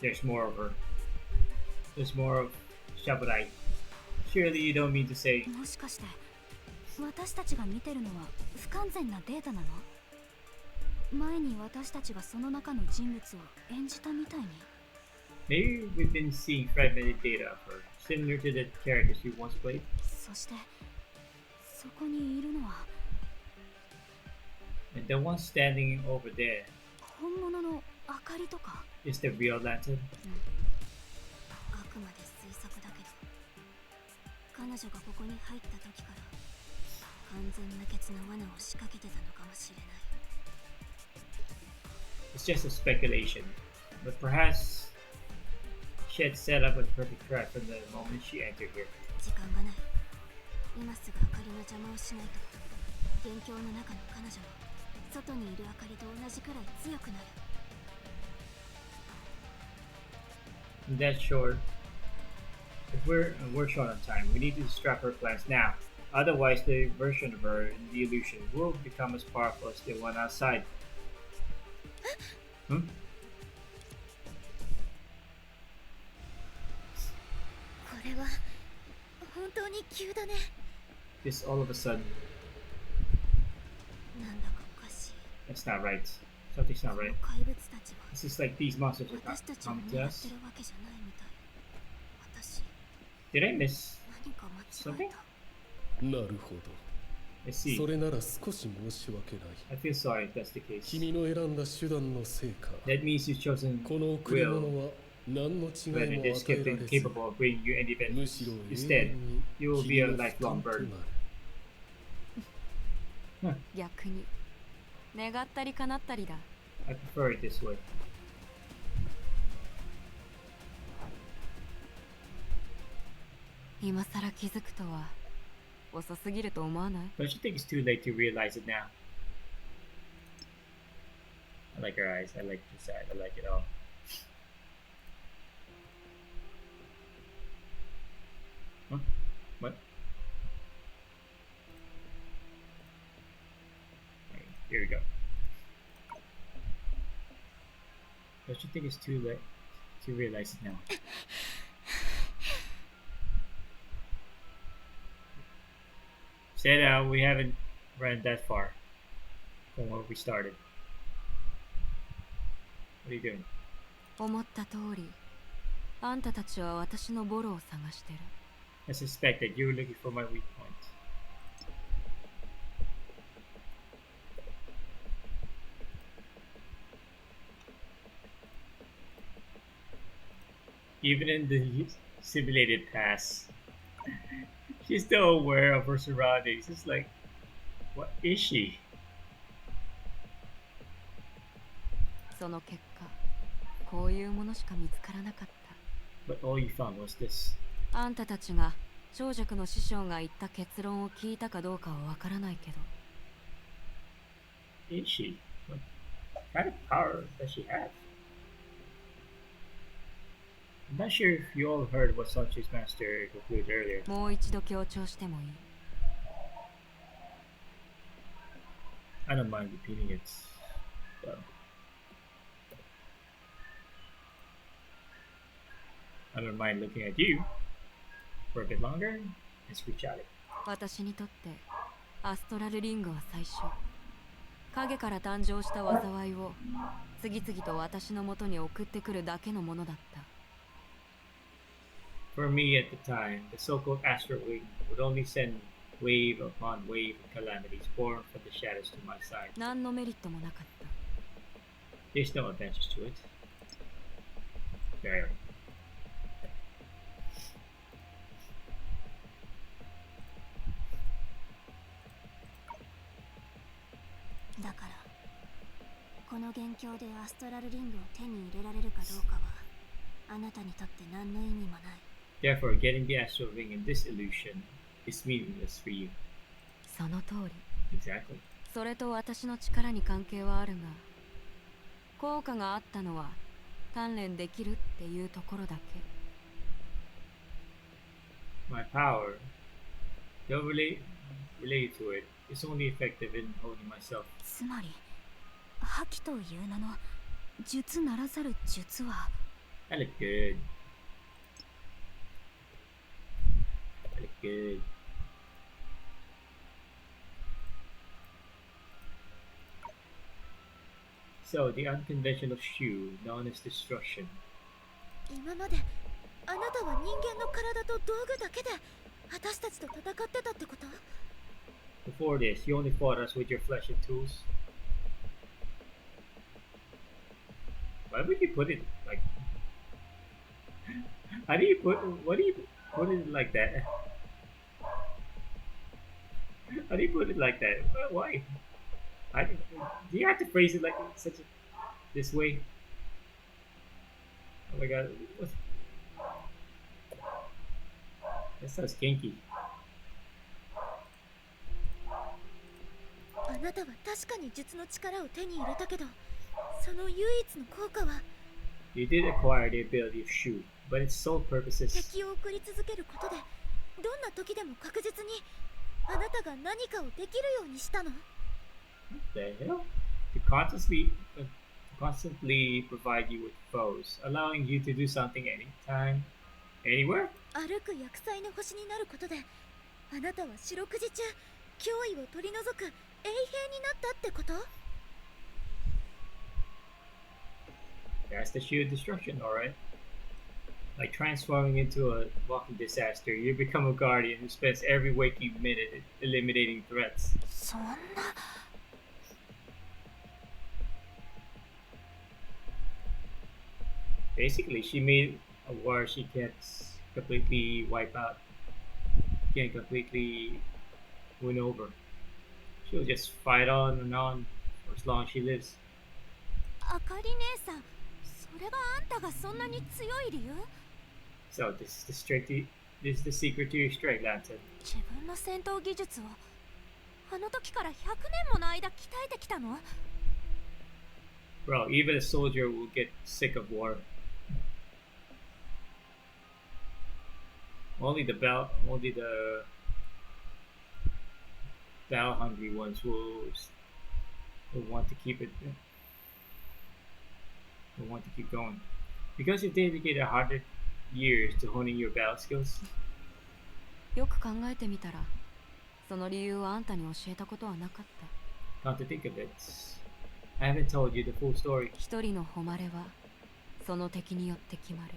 There's more of her. There's more of Shaburai. Surely you don't mean to say もしかして私たちが見てるのは不完全なデータなの前に私たちがその中の人物を演じたみたいに。 Maybe we've been seeing fragmented data of her, similar to the characters we once played. そしてそこにいるのは And the one standing over there 本物の明かりとか。 is the real lantern. あくまで推測だけど、彼女がここに入った時から完全無欠の罠を仕掛けてたのかもしれない。 It's just a speculation, but perhaps she had set up a perfect trap from the moment she entered here. 時間がない。今すぐ明かりの邪魔をしないと、元凶の中の彼女も外にいる明かりと同じくらい強くなる。 And that's short. If we're short on time, we need to scrap her plans now. Otherwise, the version of her in the illusion will become as powerful as the one outside. Hmm? これは本当に急だね。 Just all of a sudden, なんだかおかしい。 that's not right. Something's not こ right. の怪物たちは It's just like these monsters are 私たちを coming 狙 to っ us. てるわけじゃないみたい。私 Did I miss 何か間違えた。なるほど。 I see. それなら少し申し訳ない。 I feel sorry if that's the case. 君の選んだ手段のせいか、 That means you've chosen この贈り will 物は何の違い when も it is 与えられず、 capable of bringing you any む benefit. しろ永 Instead, 遠に you will be 君 a の負 lifelong 担とな burden. る。逆に願ったり叶ったりだ。 I prefer it this way. 今さら気づくとは遅すぎると思わない？ Don't you think it's too late to realize it now? I like her eyes. I like this side. I like it all. Huh? What? Okay, here we go. Don't you think it's too late to realize it now? Say that we haven't run that far from where we started. What are you doing? 思った通り、あんたたちは私のボロを探してる。 I suspect that you were looking for my weak point. Even in the simulated past, she's still aware of her surroundings. It's like, what is she? その結果、こういうものしか見つからなかった。 But all you found was this. あんたたちが長尺の師匠が言った結論を聞いたかどうかはわからないけど。 Is she? What kind of power does she have? I'm not sure if you all heard what Sancho's master concluded earlier. もう一度強調してもいい。 I don't mind repeating it. Though. I don't mind looking at you for a bit longer and screech at it. 私にとってアストラルリングは最初、影から誕生した災いを次々と私の元に送ってくるだけのものだった。 For me at the time, the so-called astral wing would only send wave upon wave of calamities born from the shadows to my side. 何のメリットもなかった。 There's no advantage to it. There. だからこの元凶でアストラルリングを手に入れられるかどうかはあなたにとって何の意味もない。 Therefore, getting the astral ring in this illusion is meaningless for you. その通り。 Exactly. それと私の力に関係はあるが、効果があったのは鍛錬できるっていうところだけ。 My power, though related to it, is only effective in holding myself. つまり覇気という名の術ならざる術は I look good. I look good. So, the unconventional shoe, known as destruction. 今まであなたは人間の体と道具だけで私たちと戦ってたってこと？ Before this, you only fought us with your flesh and tools. Why would you put it like? How do you put? What do you put it like that? How do you put it like that? Why? Do you have to phrase it like this way? Oh my god, what? That sounds kinky. あなたは確かに術の力を手に入れたけど、その唯一の効果は You did acquire the ability of shoot, but its sole purpose is 敵を送り続けることで、どんな時でも確実にあなたが何かをできるようにしたの？ the hell? To constantly provide you with foes, allowing you to do something anytime, anywhere? 歩く薬剤の星になることで、あなたは四六時中脅威を取り除く衛兵になったってこと？ That's the shoe of destruction, alright. Like transforming into a walking disaster, you become a guardian who spends every waking minute eliminating threats. そんな。Basically, she made a war she can't completely wipe out, can't completely win over. She'll just fight on and on for as long as she lives. あかり姉さん、それがあんたがそんなに強い理由？ So this is the secret to your strength, Lantern. 自分の戦闘技術をあの時から100年もの間鍛えてきたの？ Bro, even a soldier will get sick of war. Only the battle-hungry ones will want to keep it. Will want to keep going because you've dedicated 100 years to honing your battle skills. よく考えてみたら、その理由はあんたに教えたことはなかった。Come to think of it, I haven't told you the full story. 一人の誉れはその敵によって決まる。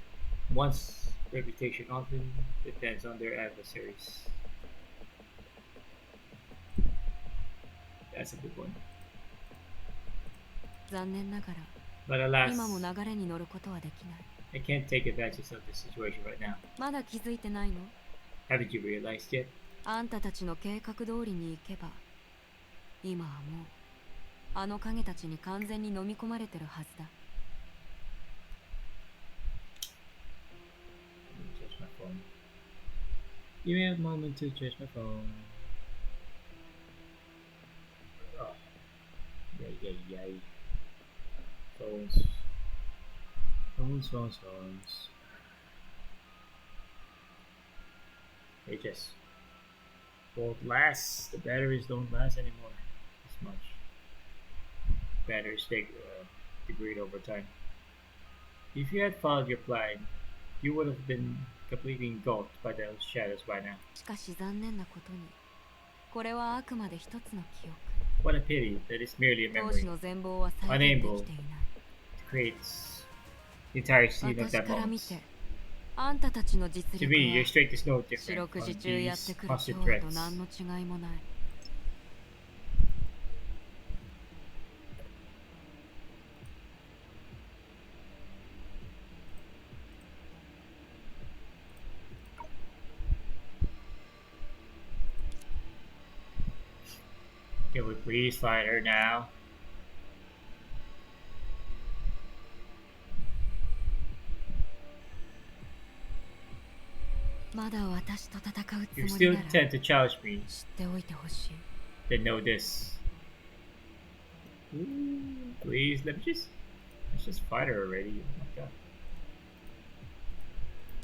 One's reputation often depends on their adversaries. That's a good one. 残念なが But ら alas, 今も流れに乗ることはできない。 I can't take advantage of the situation right now. まだ気づいてないの？ Haven't you realized yet? あんたたちの計画通りに行けば、今はもうあの影たちに完全に飲み込まれてるはずだ。Let me charge my phone. Give me a moment to charge my phone. Oh. Yay. Phones. They just won't last. The batteries don't last anymore as much. Batteries degrade over time. If you had followed your plan, you would have been completely engulfed by those shadows by now. しかし残念なことに、これはあくまで一つの記憶。 What a pity that it's merely a 当 memory. 時の全貌は再現できていない。 It creates the entire scene of 私 that から見 moment. て、あんたたちの実 To 力 me, your は strength is no 四 different 六 from 時中やって these くる constant 恐怖と threats. 何の違いもない。Can we please fight her now? まだ私と戦う If you つも still りなら intend to challenge me, 知っておいてほしい。 then know this. Please, let's just fight her already. Oh my god.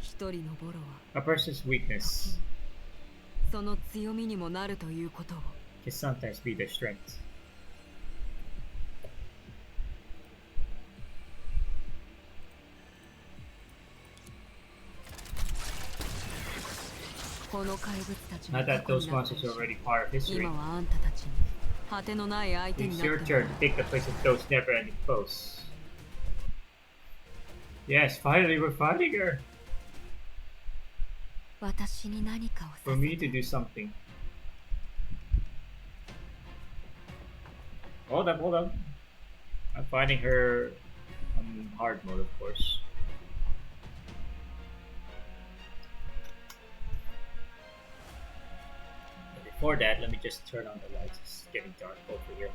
一人のボロは A person's weakness その強みにもなるということを。 can sometimes be their strength. この怪物たち Now が過 that 去 those になって monsters are already part of history, 今はあんたたちに果てのない相手に It's な your って turn to take the place of those never-ending foes. Yes, finally we're fighting her. 私に何かをさ For せ me to て do something. Hold up, hold up. I'm fighting her on hard mode, of course. But before that, let me just turn on the lights. It's getting dark over here.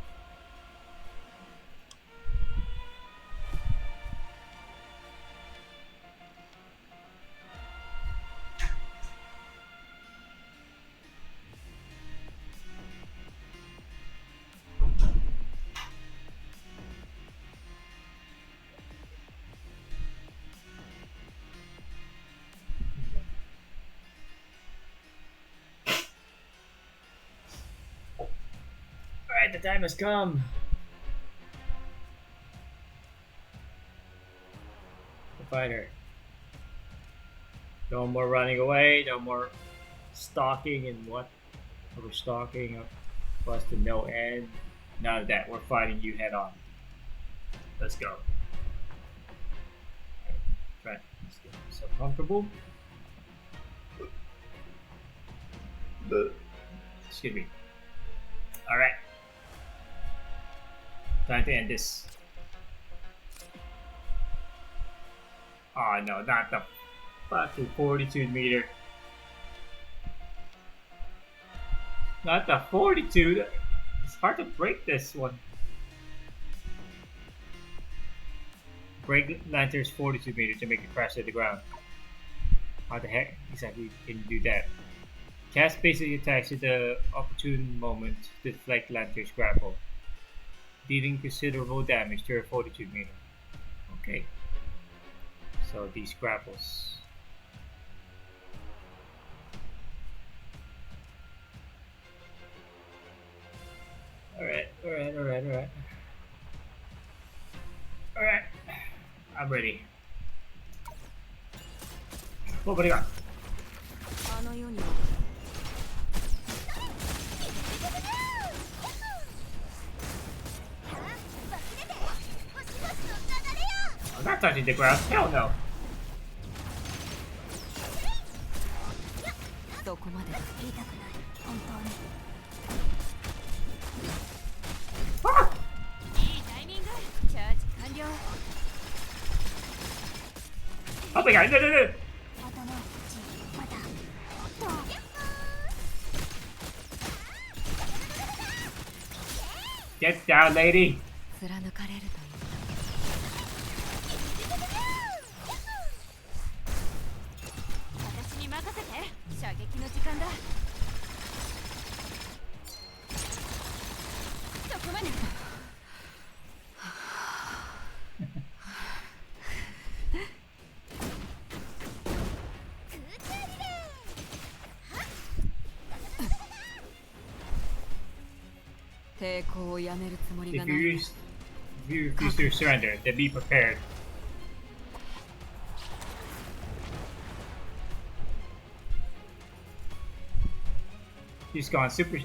Alright, the time has come. To fight her. No more running away, no more stalking and what? Overstalking plus to no end. None of that. We're fighting you head on. Let's go. Right. Let's get myself comfortable. Excuse me. Alright. Time to end this. Oh no, not the fucking 42 meter. Not the 42. It's hard to break this one. Break Lantern's 42 meter to make it crash to the ground. How the heck exactly can you do that? Cast basic attacks at the opportune moment to deflect Lantern's grapple, dealing considerable damage to her 42 meter. Okay. So these grapples. Alright. Alright. I'm ready. What do you got? あの世には I'm not touching the ground. Hell no. そこまでだ言いたくない本当に Ah! いいタイミングチャージ完了 Oh my god, no, no, no. またねまたと Get down, lady. 貫かれるという私に任せて射撃の時間だそこまで抵抗をやめるつもり If がな you い refuse to surrender, then be prepared. He's gone super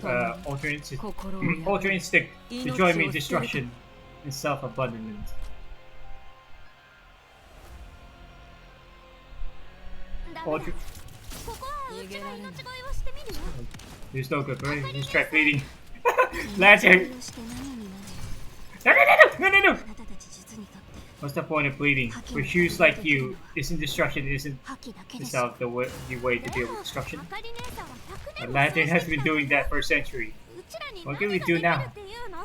ultra instinct, 心を ultra instinct to join me in destruction and self-abandonment. ダメだ Ultra, ここはうちが命乞いをしてみるよ there's no good, right? Just try bleeding. Lantern! 命して何になる No, no, no, no, no, no, no! あなたたち実にとって What's the point of bleeding? For shoes like you, isn't destruction isn't 覇気だけでし itself the way to deal with destruction? あかり姉さんは100 A 年も lantern has been doing that for a century. うちらに What 何 can we が do できる now? っていうの明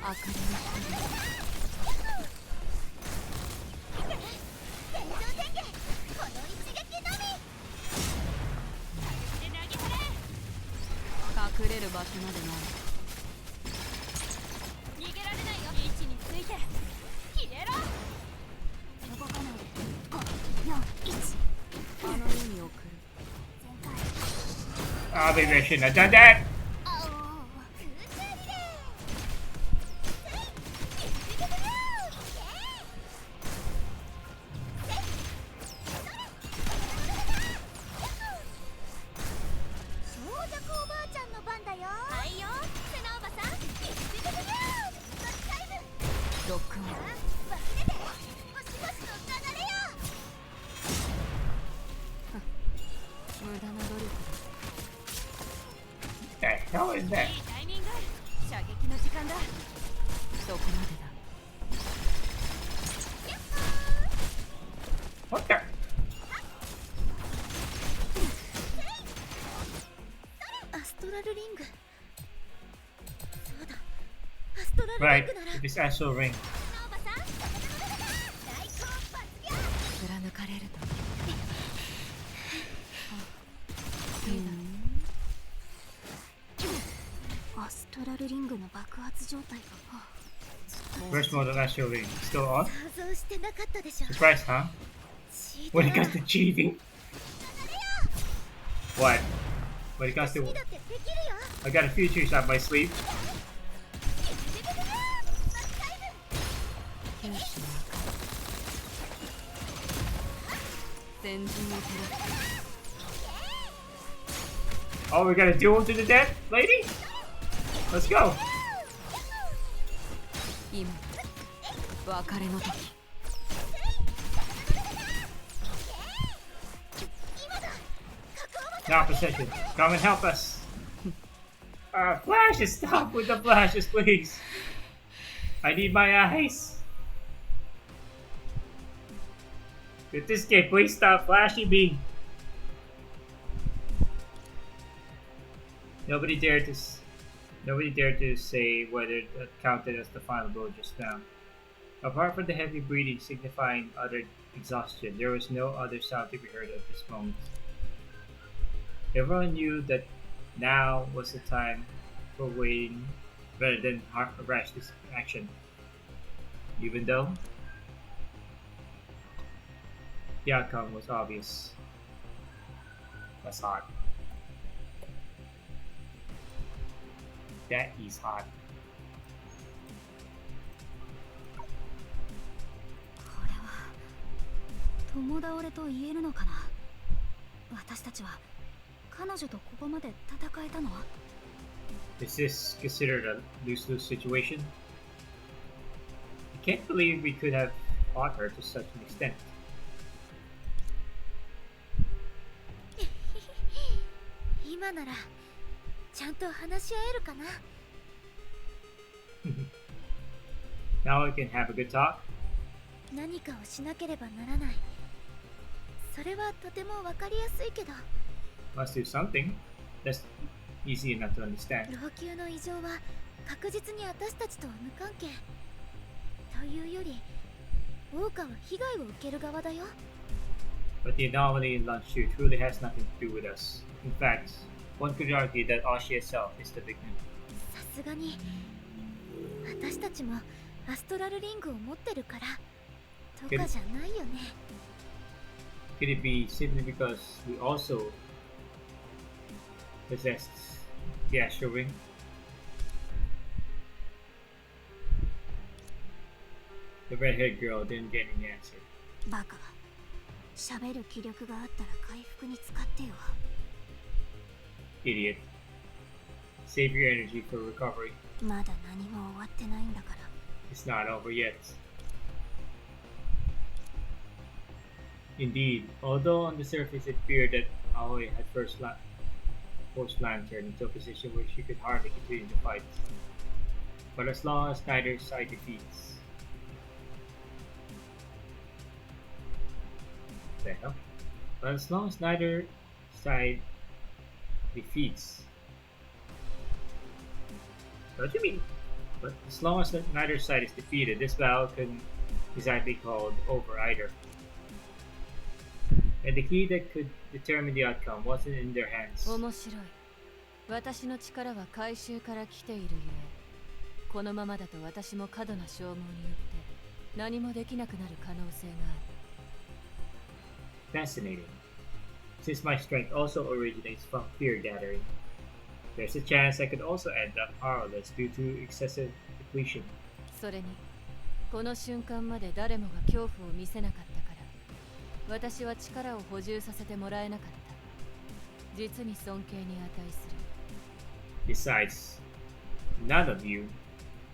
かりの天井天気この一撃のみで投げ払え隠れる場所までない逃げられないよ位置について切れろ動かないで541あの世に送る全開 Oh, maybe I shouldn't have done that! あお空中リレー長尺おばあちゃんの番だよはいよ hell is that? いいタイミング。射撃の時間だ。そこまでだ。 What the? アストラルリング。そうだ。アストラルリ Right, ングなら。 it is astral ring. 貫かれると。あ、いいだ。アストラルリングの爆発状態が。 First mode of astral ring still on. 想像してなかったでしょ。 Surprise, huh? When it comes to cheating. What? When it comes to, だってできるよ。 I got a few tricks up my sleeve. 九死の赤。先陣を照らす。 Oh, we're gonna duel to the death, lady? Let's go. 今、別れの時。 Now possession. Come and help us. Flashes, stop with the flashes, please. I need my eyes. With this game, please stop flashing me. Nobody dared to say whether that counted as the final blow just now. Apart from the heavy breathing signifying utter exhaustion, there was no other sound to be heard at this moment. Everyone knew that now was the time for waiting rather than rash this action. Even though the outcome was obvious. That's hot. That is hot. これは共倒れと言えるのかな。私たちは彼女とここまで戦えたのは。 Is this considered a lose-lose situation? I can't believe we could have fought her to such an extent. 今ならちゃんと話し合えるかな。 Now we can have a good talk. 何かをしなければならない。それはとてもわかりやすいけど、 Must do something. That's easy enough to understand. 老朽の異常は確実に私たちとは無関係。というより、桜花は被害を受ける側だよ。 But the anomaly in Lanshu truly has nothing to do with us. In fact, one could argue that Ashi itself is the victim. さすがに私たちもアストラルリングを持ってるからとかじゃないよね。 Could it be simply because we also possessed the astral ring? The red-haired girl didn't get any answer. バカ。喋る気力があったら回復に使ってよ。 Idiot. Save your energy for recovery. まだ何も終わってないんだから。 It's not over yet. Indeed, although on the surface it appeared that Aoi had forced Lantern into a position where she could hardly continue the fight. But as long as neither side defeats... The hell? But as long as neither side defeats... What do you mean? But as long as neither side is defeated, this battle couldn't exactly be called over either. And the key that could determine the outcome wasn't in their hands. 面白い。私の力は回収から来ているゆえ、このままだと私も過度な消耗によって何もできなくなる可能性がある。 Fascinating. Since my strength also originates from fear gathering, there's a chance I could also end up powerless due to excessive depletion. それに、この瞬間まで誰もが恐怖を見せなかったから、私は力を補充させてもらえなかった。実に尊敬に値する。 Besides, none of you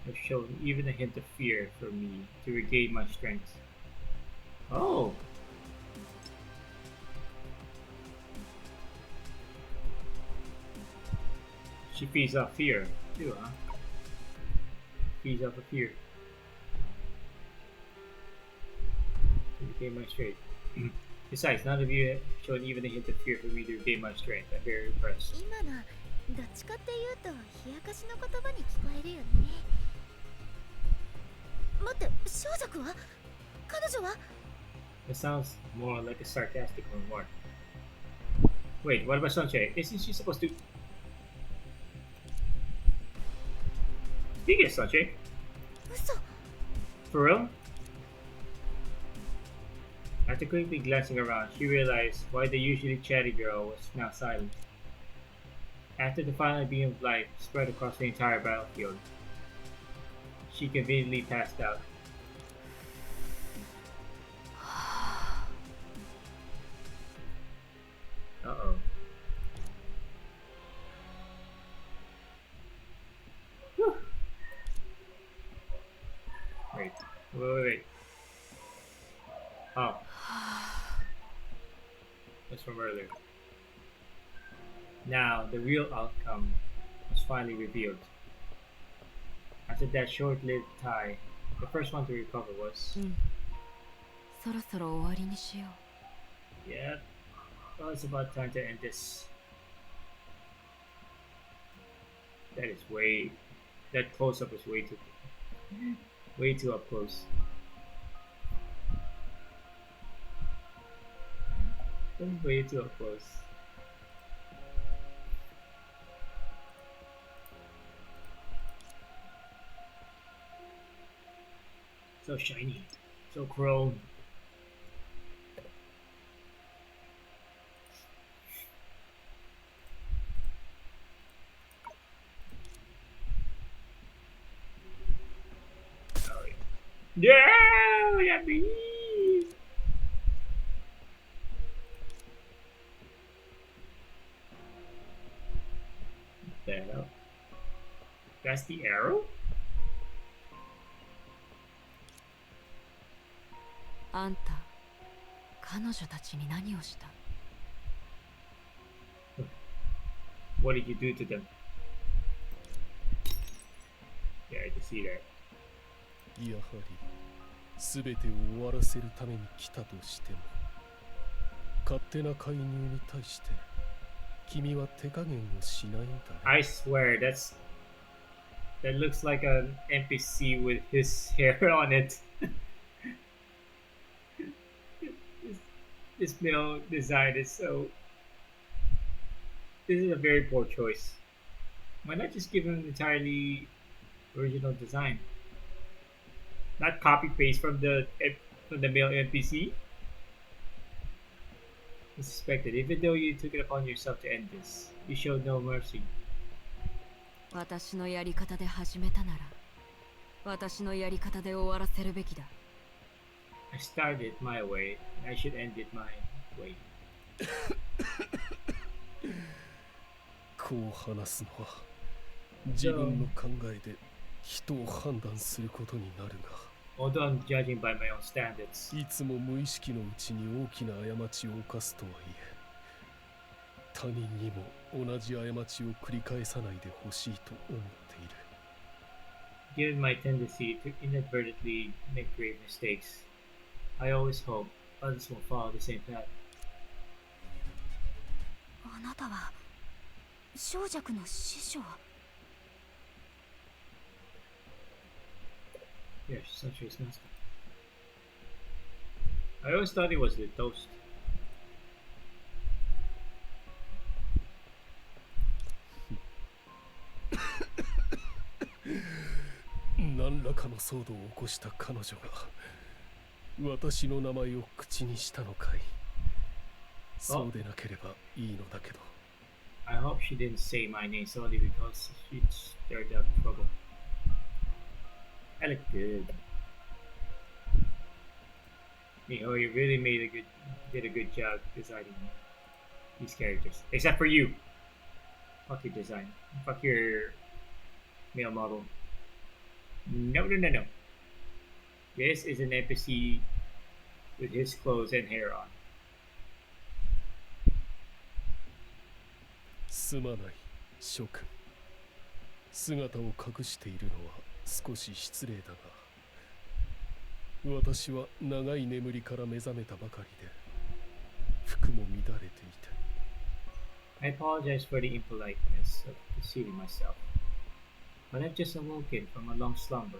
have shown even a hint of fear for me to regain my strength. Oh! She feeds off fear too, huh? Feeds off of fear. To regain my strength. Besides, none of you have shown even a hint of fear for me to regain my strength. I'm very impressed. 今のどっちかっていうと冷やかしの言葉に聞こえるよね。待って、少女は？彼女は？ It sounds more like a sarcastic remark. Wait, what about Sunshine? Isn't she supposed to... Speaking of Sunshine, 嘘。 for real? After quickly glancing around, she realized why the usually chatty girl was now silent. After the final beam of light spread across the entire battlefield, she conveniently passed out. Uh-oh. Whew. Wait. Oh. That's from earlier. Now, the real outcome was finally revealed. After that short-lived tie, the first one to recover was... そろそろ終わりにしよう。 Yeah, well, it's about time to end this. That close-up is way too up close. Way too up close. So shiny, so chrome. Oh, yeah, yummy. What the hell? That's the arrow? あんた、彼女たちに何をした？ What did you do to them? Yeah, I can see that. やはり全てを終わらせるために来たとしても、勝手な介入に対して君は手加減をしないんだね。 I swear, that looks like an NPC with his hair on it. This male design is so... This is a very poor choice. Why not just give him an entirely original design? Not copy paste from the male NPC. I suspected, even though you took it upon yourself to end this, you showed no mercy. 私のやり方で始めたなら、私のやり方で終わらせるべきだ。 I started it my way, and I should end it my way. こう話すのは自分の考えで人を判断することになるが、 Although I'm judging by my own standards, いつも無意識のうちに大きな過ちを犯すとはいえ、他人にも同じ過ちを繰り返さないでほしいと思っている。 given my tendency to inadvertently make grave mistakes, I always hope others will follow the same path. あなたは小弱の師匠？ Yes, Century's master. I always thought it was the toast. 何らかの騒動を起こした彼女が私の名前を口にしたのかい。そうでなければいいのだけど。 I hope she didn't say my name solely because she stirred up trouble. I look good. You really did a good job designing these characters. Except for you. Fuck your design. Fuck your male model. No. This is an NPC with his clothes and hair on. すまない諸君。姿を隠しているのは少し失礼だが、私は長い眠りから目覚めたばかりで服も乱れていて。 I apologize for the impoliteness of deceiving myself, but I've just awoken from a long slumber,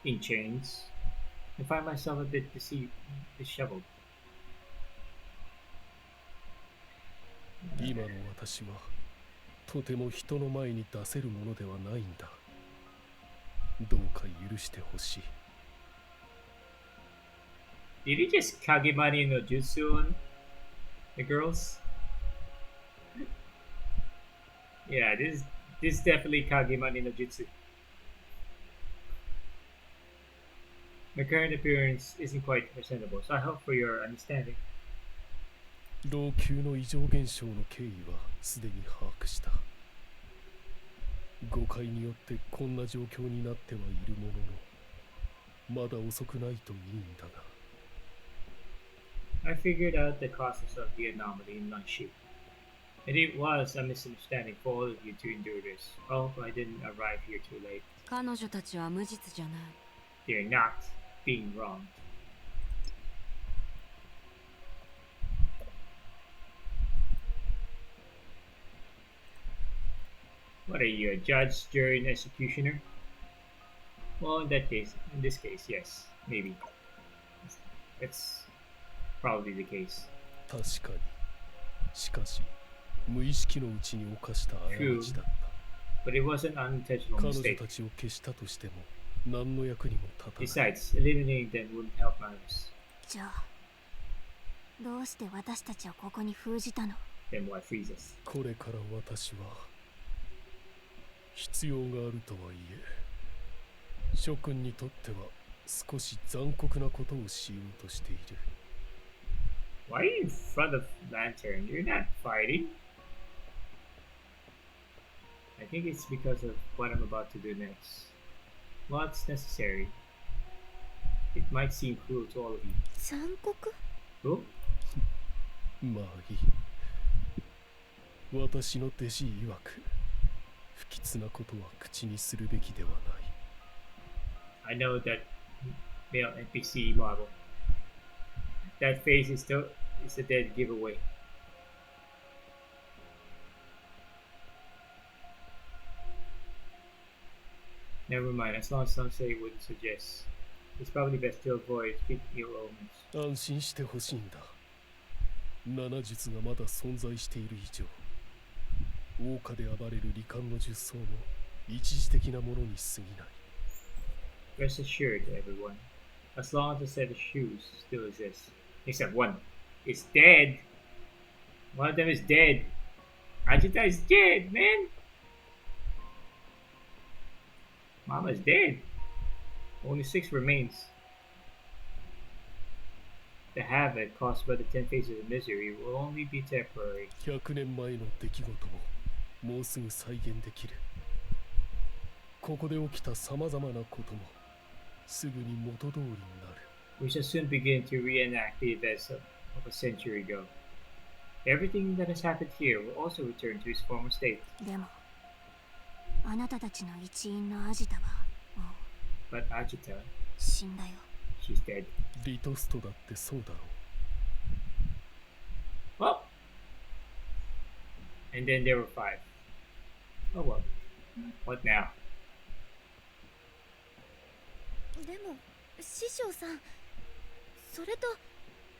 in chains, and find myself a bit disheveled. 今の私はとても人の前に出せるものではないんだ。どうか許してほしい。 Did he just Kagemani no Jutsu on the girls? Yeah, this is definitely Kagemani no Jutsu. My current appearance isn't quite presentable, so I hope for your understanding. 老朽の異常現象の経緯はすでに把握した。誤解によってこんな状況になってはいるものの、まだ遅くないといいんだが。I figured out the causes of the anomaly in Lunchi, and it was a misunderstanding for all of you to endure this. Oh, I didn't arrive here too late. 彼女たちは無実じゃない。They're not being wronged. What are you, a judge, jury, and executioner? Well, in this case, yes, maybe. That's probably the case. 確かに。しかし、無意識のうちに犯した過ちだった。But it was an unintentional 彼女 mistake. たちを消したとしても何の役にも立たない。 Besides, eliminating them wouldn't help matters. じゃあどうして私たちをここに封じたの？ Then why freeze us? これから私は必要があるとはいえ、諸君にとっては少し残酷なことをしようとしている。 Why are you in front of Lantern? You're not fighting. I think it's because of what I'm about to do next. Well, it's necessary. It might seem cruel to all of you. 残酷？ Cruel? まあいい。私の弟子曰く、不吉なことは口にするべきではない。 I know that male NPC model. That face is a dead giveaway. Never mind, as long as Sensei wouldn't suggest. It's probably best to avoid speaking ill omens. 安心してほしいんだ。七術がまだ存在している以上、桜花で暴れる罹患の術草も一時的なものに過ぎない。 Rest assured, everyone. As long as a set of shoes still exists. Except one. It's dead! One of them is dead. Ajita is dead, man! Mama's dead. Only 6 remains. The havoc caused by the 10 phases of misery will only be temporary. 100年前の出来事ももうすぐ再現できる。ここで起きたさまざまなこともすぐに元通りになる。 We shall soon begin to reenact the events of a century ago. Everything that has happened here will also return to its former state. でもあなたたちの一員のアジタはもう But Ajita, 死んだよ。 she's dead. リトストだってそうだろ Well, and then there were 5. Oh well. What now? でも師匠さん、それと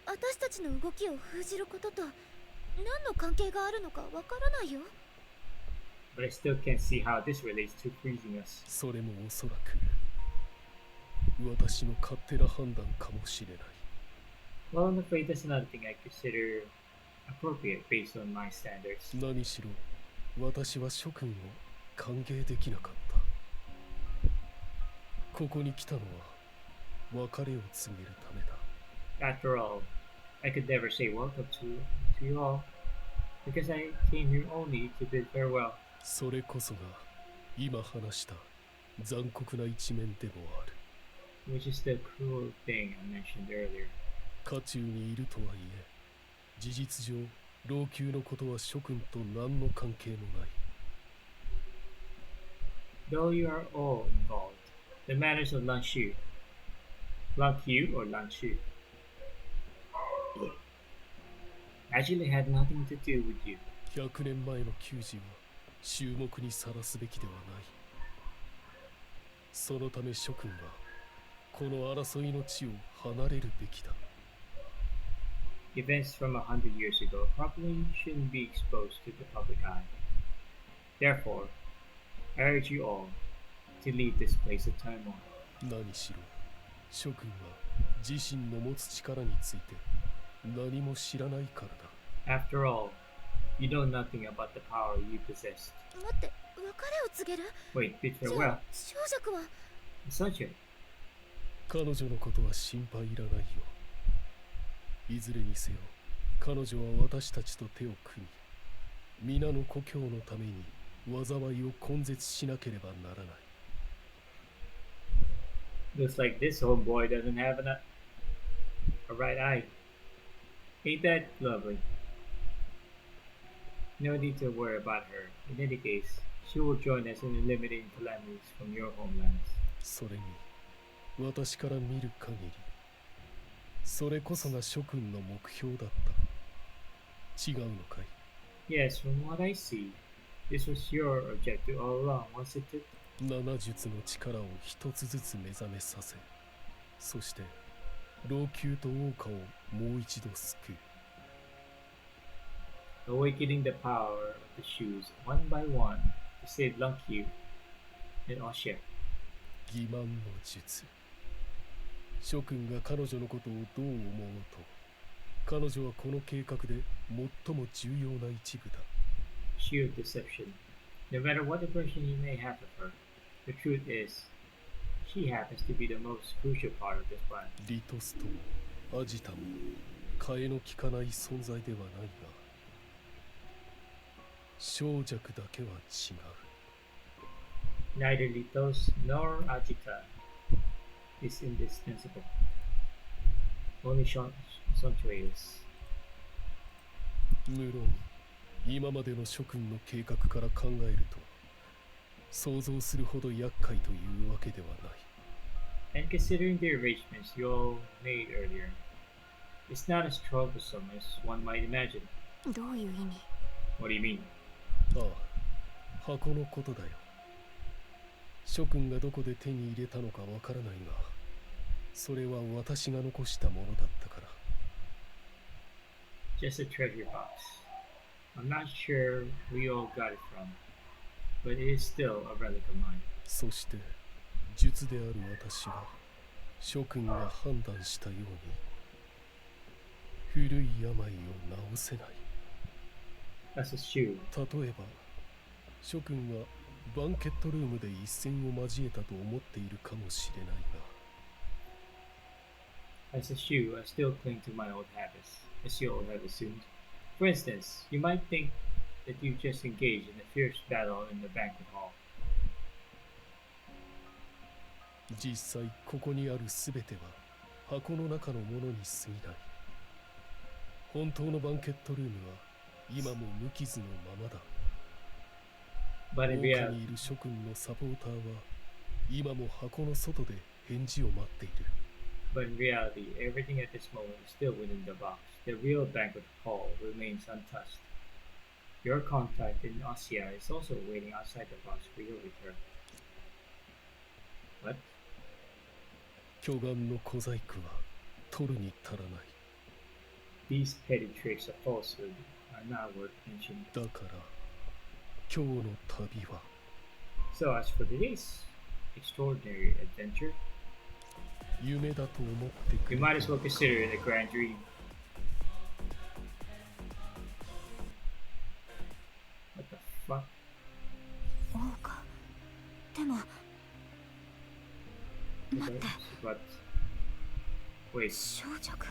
私たちの動きを封じることと何の関係があるのかわからないよ。 But I still can't see how this relates to freezing us. う。それもおそらく私の勝手な判断かもしれない。 Well, I'm afraid that's another thing I consider appropriate based on my standards. 何しろ私は諸君を歓迎できなかった。ここに来たのは別れを告げるためだ。 After all, I could never say welcome to you all, because I came here only to bid farewell. それこそが今話した残酷な一面でもある。 Which is the cruel thing I mentioned earlier. 渦中にいるとはいえ、事実上老朽のことは諸君と何の関係もない。though you are all involved. The matters of Lanqiu or Lanchu, actually had nothing to do with you. 100年前の給仕は衆目にさらすべきではない。そのため諸君はこの争いの地を離れるべきだ。Events from 100 years ago probably shouldn't be exposed to the public eye. Therefore, I urge you all to leave this place of turmoil. 何しろ諸君は自身の持つ力について何も知らないからだ。 After all, you know nothing about the power you possess. 待って、別れを告げる？ Wait, bid じゃ farewell. あ、小弱は Such a 彼女のことは心配いらないよ。いずれにせよ彼女は私たちと手を組み、皆の故郷のために災いを根絶しなければならない。 looks like this homeboy doesn't have a right eye. Ain't that lovely? No need to worry about her. In any case, she will join us in eliminating calamities from your homelands. それに私から見る限りそれこそが諸君の目標だった。違うのかい？ Yes, from what I see, this was your objective all along, wasn't it? 7術の力を一つずつ目覚めさせ、そして老朽と王家をもう一度救う。 Awakening the power of the shoes one by one to save Lanqiu and Oshia. 欺瞞の術。諸君が彼女のことをどう思おうと、彼女はこの計画で最も重要な一部だ。 Sheer deception. No matter what impression you may have of her, the truth is, she happens to be the most crucial part of this plan. リトスともアジタも替えの利かない存在ではないが、小弱だけは違う。 Neither Litos nor Ajita is indispensable. Only Sontueus. 無論今までの諸君の計画から考えると想像するほど厄介というわけではない。 And considering the arrangements you all made earlier, it's not as troublesome as one might imagine. どういう意味？ What do you mean? ああ、箱のことだよ。諸君がどこで手に入れたのかわからないが、それは私が残したものだったから。 Just a treasure box. I'm not sure where you all got it from, but it is still a relic of mine. そして術である私は諸君が判断したように古い病を治せない。 That's a shoe. 例えば諸君はバンケットルームで一戦を交えたと思っているかもしれないが、 As a shoe, I still cling to my old habits, as you all have assumed. For instance, you might think that you just engaged in a fierce battle in the banquet hall. 実際ここにあるすべては箱の中のものに過ぎない。本当のバンケットルームは今も無傷のままだ。 But 多 in く reality, にいる諸君のサポーターは今も箱の外で返事を待っている。 but in reality, everything at this moment is still within the box. The real banquet hall remains untouched. Your contact in Asia is also waiting outside the box for your return. What? 巨岩の小細工は取るに足らない。 These petty tricks of falsehood are not worth mentioning. だから今日の旅は So as for today's extraordinary adventure, 夢だと思ってく you れ might as well consider it a grand dream. What the fuck? 王か。でも待って、 What? Wait, 小弱、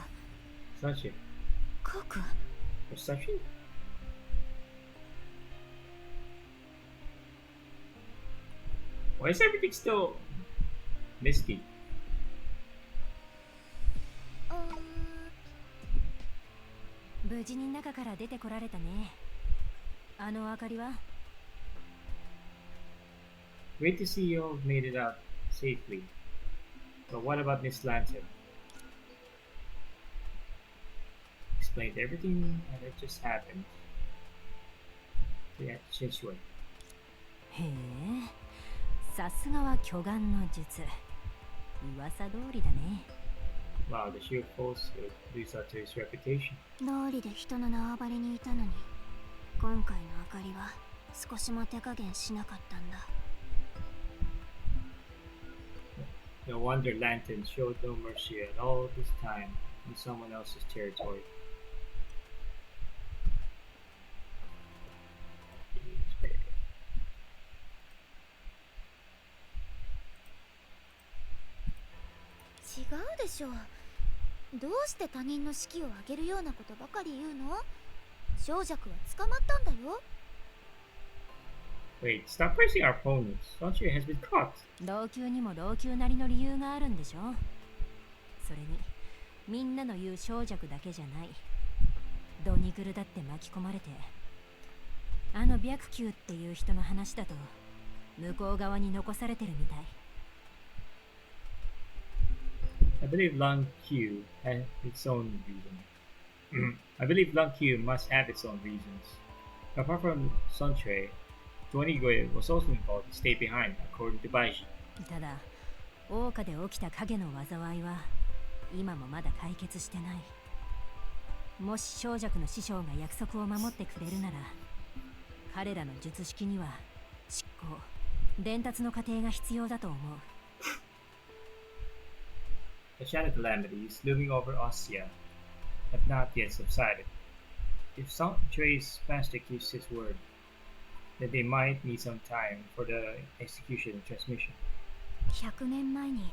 Sachin? コウ君、 Sachin? Why is everything still misty? 無事に中から出てこられたね。あの明かりは？ Great to see you all made it out safely. But what about Miss Lantern? Explained everything that just happened. Yeah, Shinshue. へえ、さすがは巨岩の術。噂通りだね。Wow, the sheer force lives up to his reputation. 道理で人の縄張りにいたのに、今回の明かりは少しも手加減しなかったんだ。No wonder Lantern showed no mercy at all this time in someone else's territory.違うでしょ。どうして他人の士気を上げるようなことばかり言うの？小弱は捕まったんだよ。Wait, stop pressing our opponents. Sancho has been caught. 老朽にも老朽なりの理由があるんでしょ。それにみんなの言う小弱だけじゃない。ドニグルだって巻き込まれて、あの白球っていう人の話だと向こう側に残されてるみたい。I believe Long Q has its own reason. I believe Long Q must have its own reasons. Apart from Suntre, Donigwe was also involved to stay behind, according to Baiji. ただ、桜花で起きた影の災いは今もまだ解決してない。もし小弱の師匠が約束を守ってくれるなら、彼らの術式には執行、伝達の過程が必要だと思う。The shadow calamities looming over Ostia have not yet subsided. If Suntre's master keeps his word, then they might need some time for the execution and transmission. 100年前に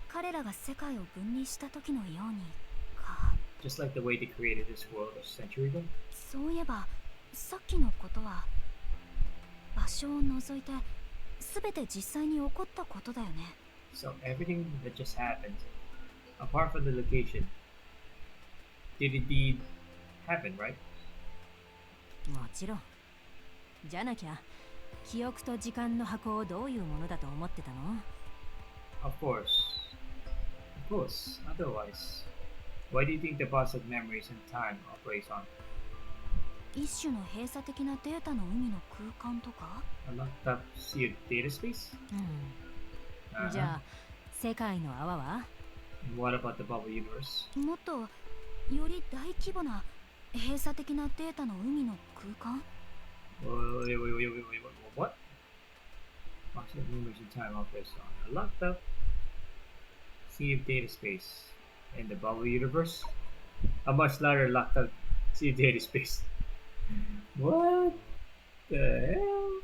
彼らが世界を分離した時のようにか。Just like the way they created this world a century ago. そういえばさっきのことは場所を除いて全て実際に起こったことだよね。So everything that just happened, apart from the location, did indeed happen, right? もちろん。じゃなきゃ記憶と時間の箱をどういうものだと思ってたの？ Of course. Of course. Otherwise, why do you think the boss of memories and time operates on? 一種の閉鎖的なデータの海の空間とか？ A locked up sealed data space? うん。じゃあ世界の泡は？ And what about the bubble universe? もっとより大規模な閉鎖的なデータの海の空間？ Wait, what? Boss of memories and time operates on a locked up sealed data space in the bubble universe? A much larger locked up sealed data space. What the hell?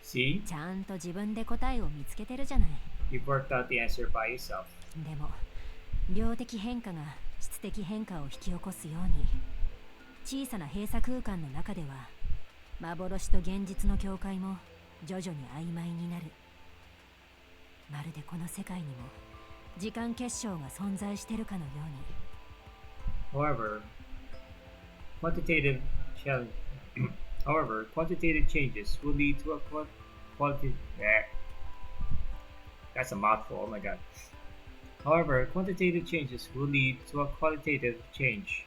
See? ちゃんと自分で答えを見つけてるじゃない。 You've worked out the answer by yourself. でも量的変化が質的変化を引き起こすように、小さな閉鎖空間の中では幻と現実の境界も徐々に曖昧になる。まるでこの世界にも時間結晶が存在してるかのように。 However, quantitative changes will lead to a quality. That's a mouthful. Oh my god. However, quantitative changes will lead to a qualitative change.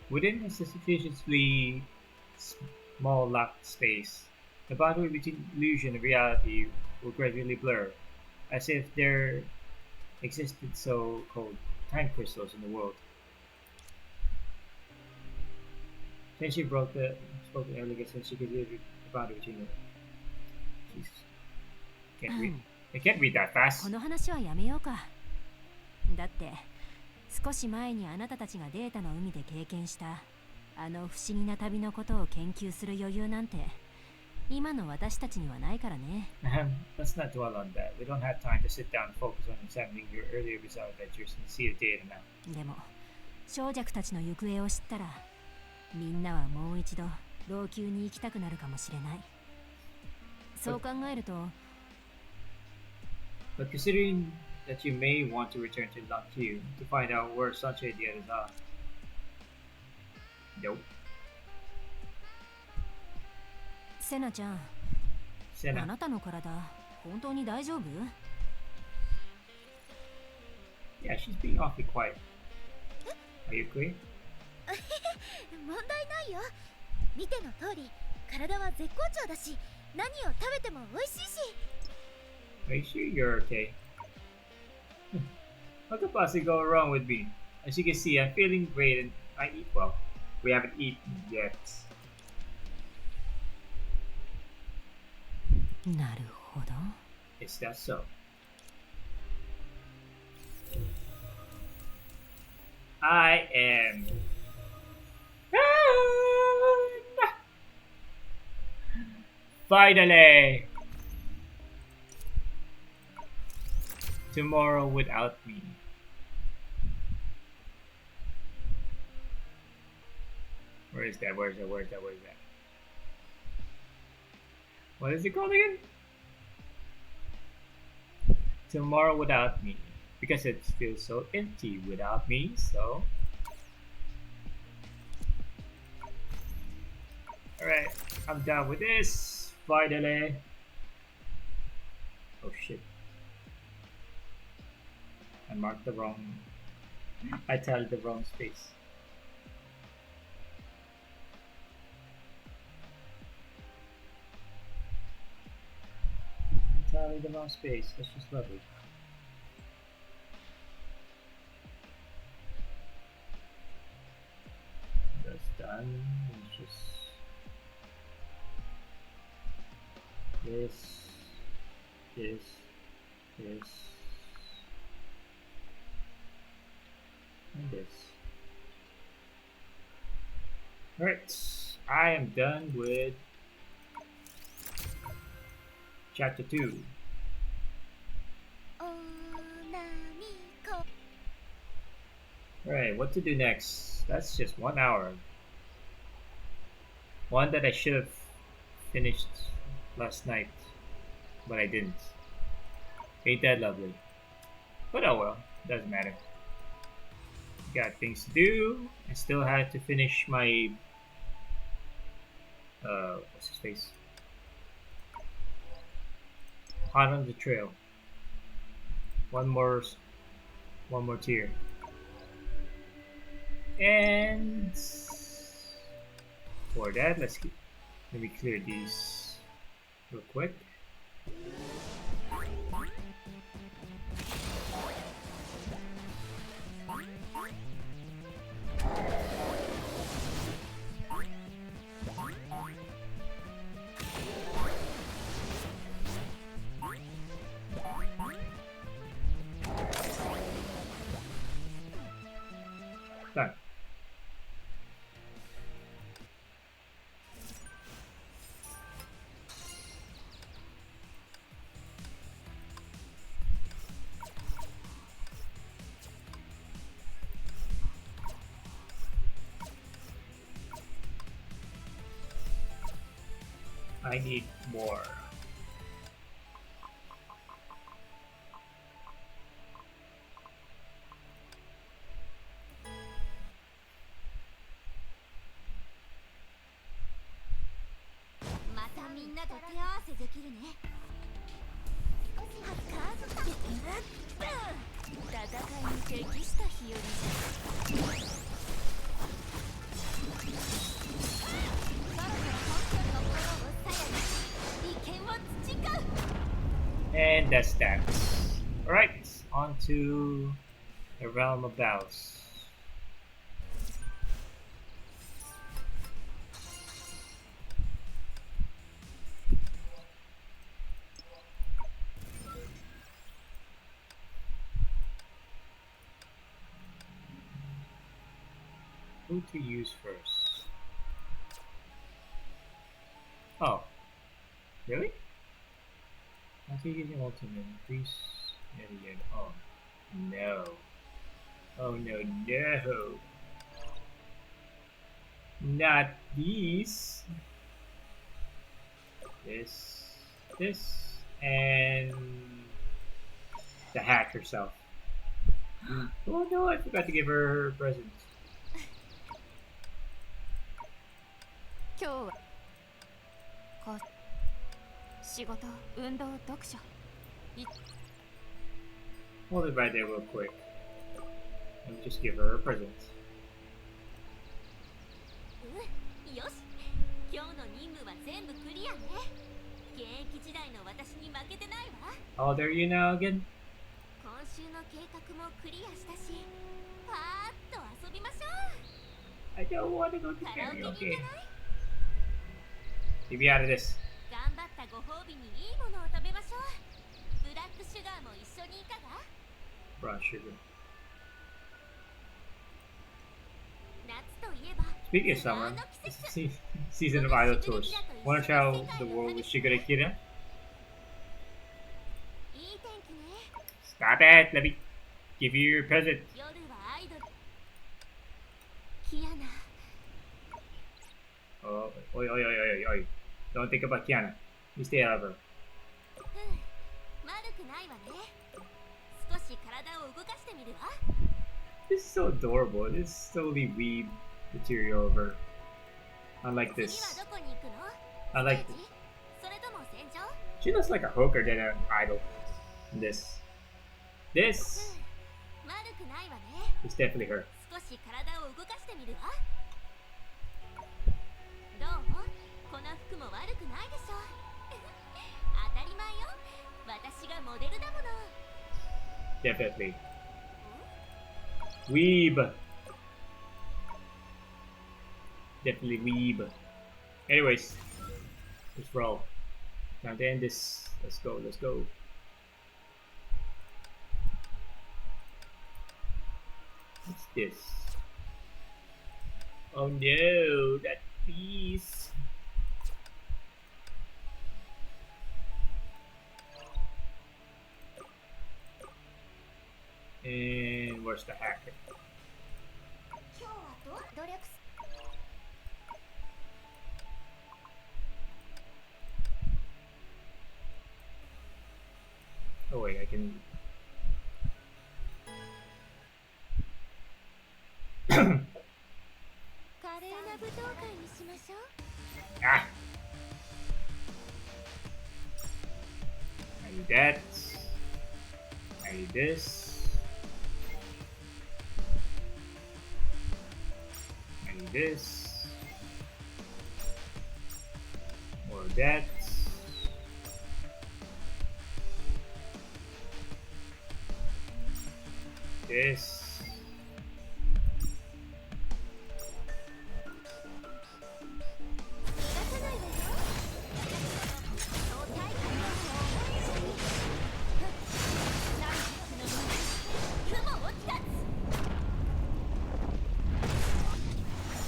Within a sufficiently small locked space, the boundary between illusion and reality will gradually blur, as if there existed so-called time crystals in the world. Since she spoken earlier, since she considered the boundary between them. Jesus. Can't read. I can't read that こ fast. の話はやめようか。だって少し前にあなたたちがデータの海で経験したあの不思議な旅のことを研究する余裕なんて今の私たちにはないからね。Let's not dwell on that. We don't have time to sit down and focus on examining your earlier bizarre adventures and see the data now. でも小弱たちの行方を知ったらみんなはもう一度老朽に行きたくなるかもしれない。そう考えると But considering that you may want to return to Lockheed to find out where Sanche and the others are, Nope. セナちゃん、あ Senna. なたの体本当に大丈夫？ Yeah, she's being awfully quiet. Are you okay? 問題ないよ。見ての通り体は絶好調だし、何を食べても美味しいし。 Are you sure you're okay? What could possibly go wrong with me? As you can see, I'm feeling great and I eat well. We haven't eaten yet. なるほど。 Is that so? I am done! Finally! Tomorrow without me. Where is that? Where is that? Where is that? Where is that? What is it called again? Tomorrow without me. Because it feels so empty without me, so... Alright, I'm done with this. Finally. Oh shit. I marked the wrong... I tallied the wrong space. I tallied the wrong space. That's just lovely. That's done. It's just... This... And this. Alright, I am done with chapter 2. おなみこ Alright, what to do next? That's just 1 hour. One that I should have finished last night, but I didn't. Ain't that lovely? But oh well, doesn't matter. Got things to do. I still had to finish my what's his face? Hot on the trail. One more tier. And for that, let me clear these real quick. Done. I need more. And that's that. Alright, on to the realm of Baus. Who to use first? Oh, really? After using ultimate, increase yet again. Oh, no. Oh, no, no. Not these. This, and the hack herself. Oh no, I forgot to give her her present. 今日は仕事、運動、読書。 Hold it right there real quick. Let me just give her a present. よし、今日の任務は全部クリアね。現役時代の私に負けてないわ。 Oh, there you now again. 今週の計画もクリアしたし、パーッと遊びましょう。 I don't want to go to カラオケ karaoke. に行かない？ Keep me out of this. 頑張ったご褒美にいいものを食べましょう。ブラックシュガーも一緒にいかが？ Brown sugar. 夏といえば Speaking of summer, this is season of idle tours. Wanna travel the world with Shigure Kira? いい天気ね。 Stop it! Let me give you your present. 夜はアイドル。キアナ。 Oh, oi, oi, oi, oi, oi. Don't think about Kiana. You stay out of her. 悪くないわね。少し体を動かしてみるわ。 This is so adorable. This is totally weeb material of her. Unlike 次 this. はどこに行くの？ I like ステージ？それとも戦場？ She looks like a hooker than an idol. This. This 悪くないわね。 is definitely her. 少し体を動かしてみるわ。どう？この服も悪くないでしょ。当たり前よ。私がモデルだもの。 Definitely. Weeb. Definitely weeb. Anyways, let's roll. Time to end this. Let's go, let's go. What's this? Oh no, that piece. And where's the hacker? 今日は努力す。 Oh wait, I can. 華麗な舞踏会にしましょう。 Ah! I need that. I need this. I need this. More of that. This. 逃がさないわよ。超大会の雲落ちたつ。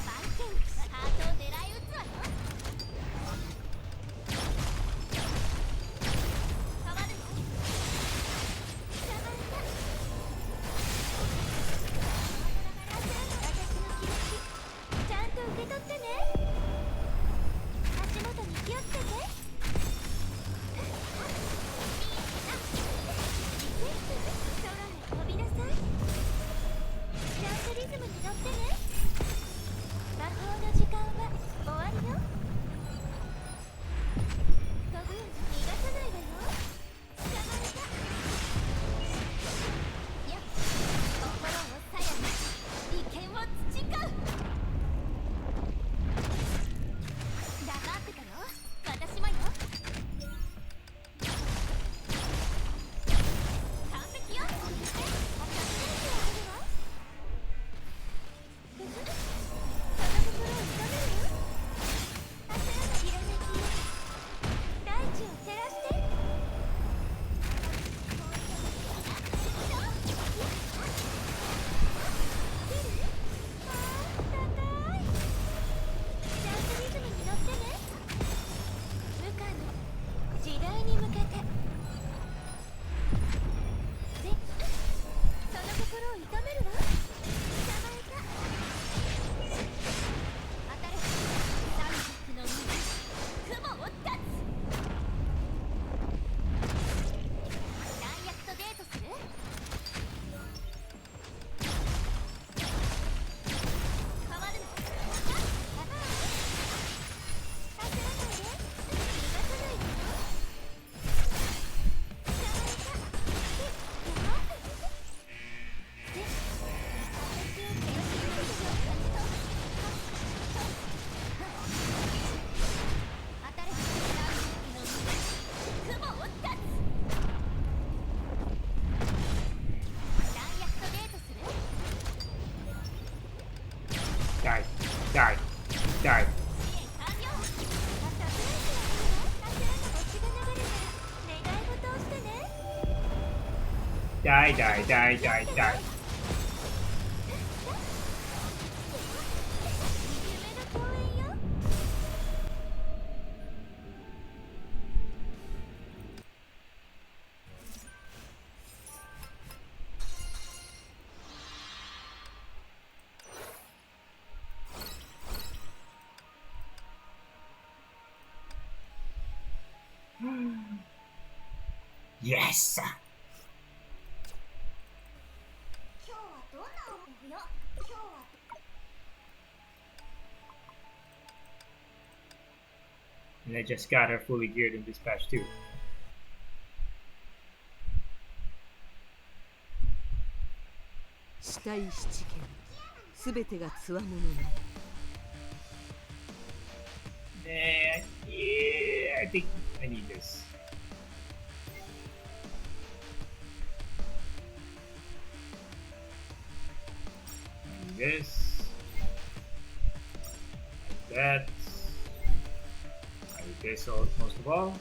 番犬ハートを狙い撃つわよ。変わるの？捕まえた。Die, die, die, die, die. Yes! And I just got her fully geared in this patch too. Yeah, I think I need this. This, that, I need this most of all.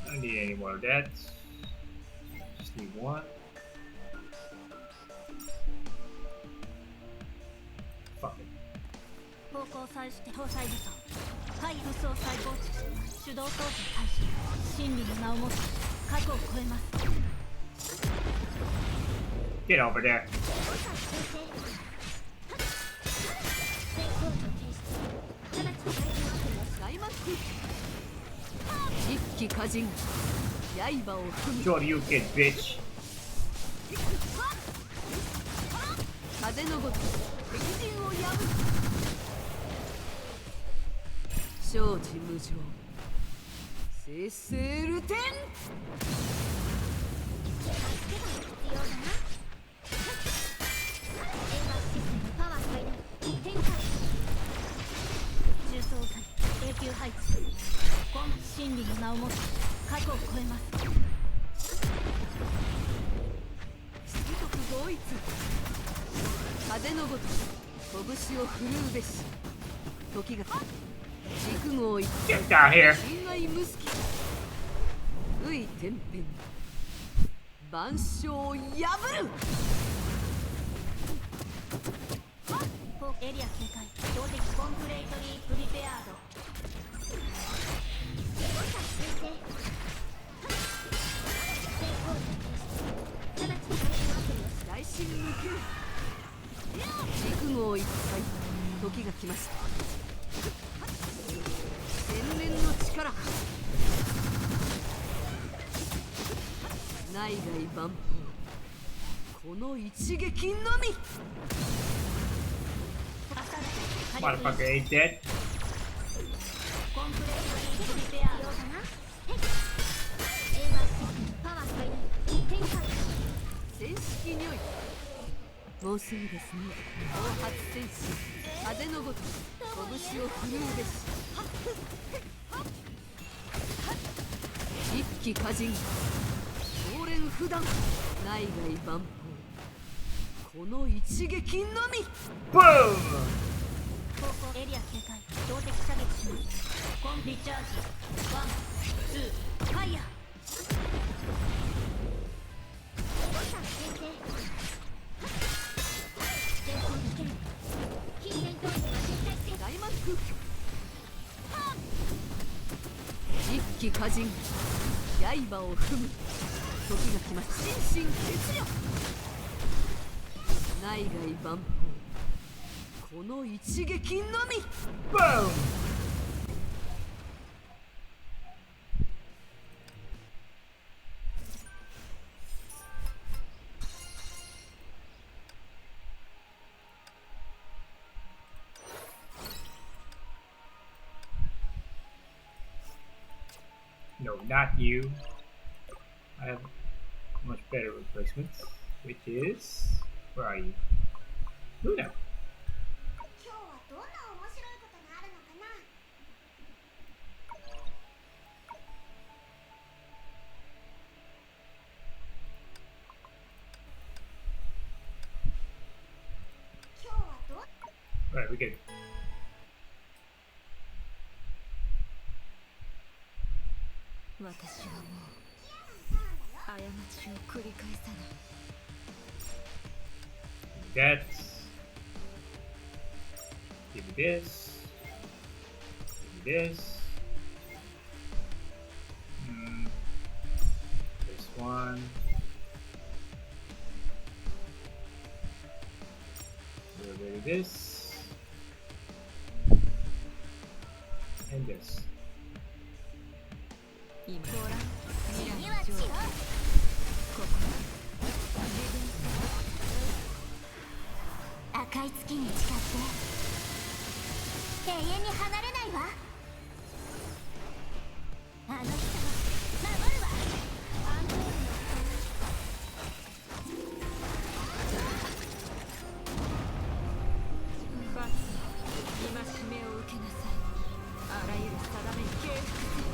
I don't need any more of that. Just need one. Fuck it. 方向際して搭載武装回武装再構築手動操作開始真理の名をもって過去を超えます Get over there. 一気火人刃を踏む Sure you kid, bitch. 風のごと敵陣を破る承知無常生成ルテン重装作永久配置今真理の名をもって過去を超えます四国合一風のごと拳を振るうべし時が陸号一 Get down here. 侵害無隙うい天変万象を破るエリア警戒標的コンプレートリープリペアード大神無休陸号一体時が来ました天然の力内外万法この一撃のみ Motherfucker ain't dead. コンプレートリープリペアード戦式においもうすぐですね後発戦士風のごと拳を振るうべし一気火人少連不断内外万法この一撃のみ Boom! 方向エリア警戒標的射撃しますコンリチャージワンツーファイヤー大マック一気火人刃を踏む時が来ました心身血力内外万法この一撃のみ Boom! No, not you. I have much better replacements, which is... Where are you? Luna. 今日はどんな面白いことがあるのかな。今日はどう Alright, we're good. 私はもう過ちを繰り返さない。 That. Give me this. Give me this. This one. A little bit of this. And this. 今ご覧未来には違う。の状況。ここ自分赤い月に誓って永遠に離れないわ。あの人を守るわ。アンドロイドのファツ今締めを受けなさい。あらゆる定めに敬服せよ。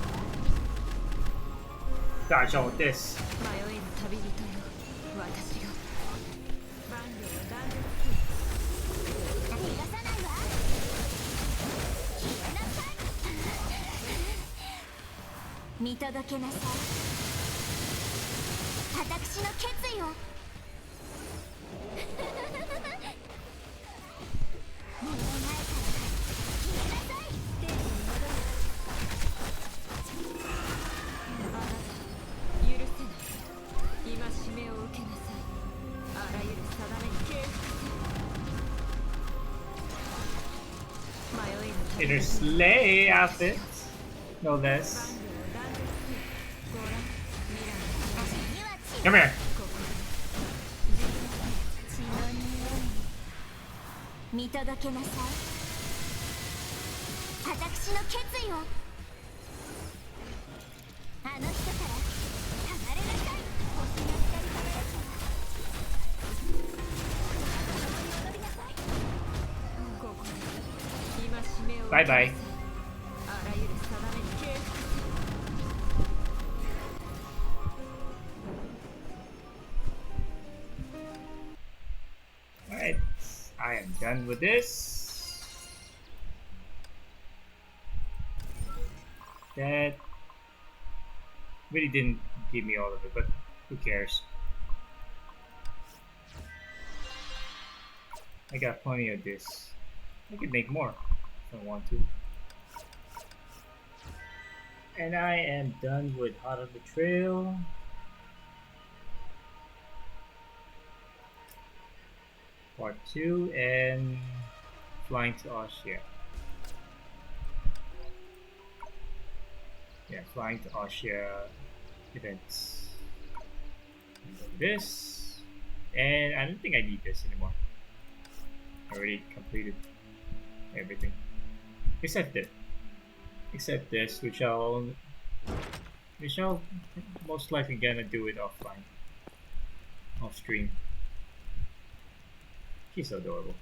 Gosh, all with this. 迷える旅人よ、私が万両を断絶する。逃がさないわ。消えなさい。見届けなさい。私の決意を。目の前から消えなさい。天に戻る。あなた許せない。今締めを受けなさい。あらゆる定めに敬服せよ。迷える旅 In her 人よ。 sleigh outfit. No 万 less. 両を断絶する。ご覧未来の私には血 Come here. ここ血の匂い。見届けなさい。私の決意を。あの人から離れなさい。星の光り輝く。戻りなさい。ここ今締めを受けなさい。バイバイ。あらゆる定めに敬服せよ。 Alright. I am done with this. That really didn't give me all of it, but who cares? I got plenty of this. I could make more if I want to. And I am done with Hot on the Trail. Part 2 and Flying to Austria. Yeah, Flying to Austria events. This, and I don't think I need this anymore. I already completed everything except this, which I'll most likely gonna do it offline, off stream. He's adorable.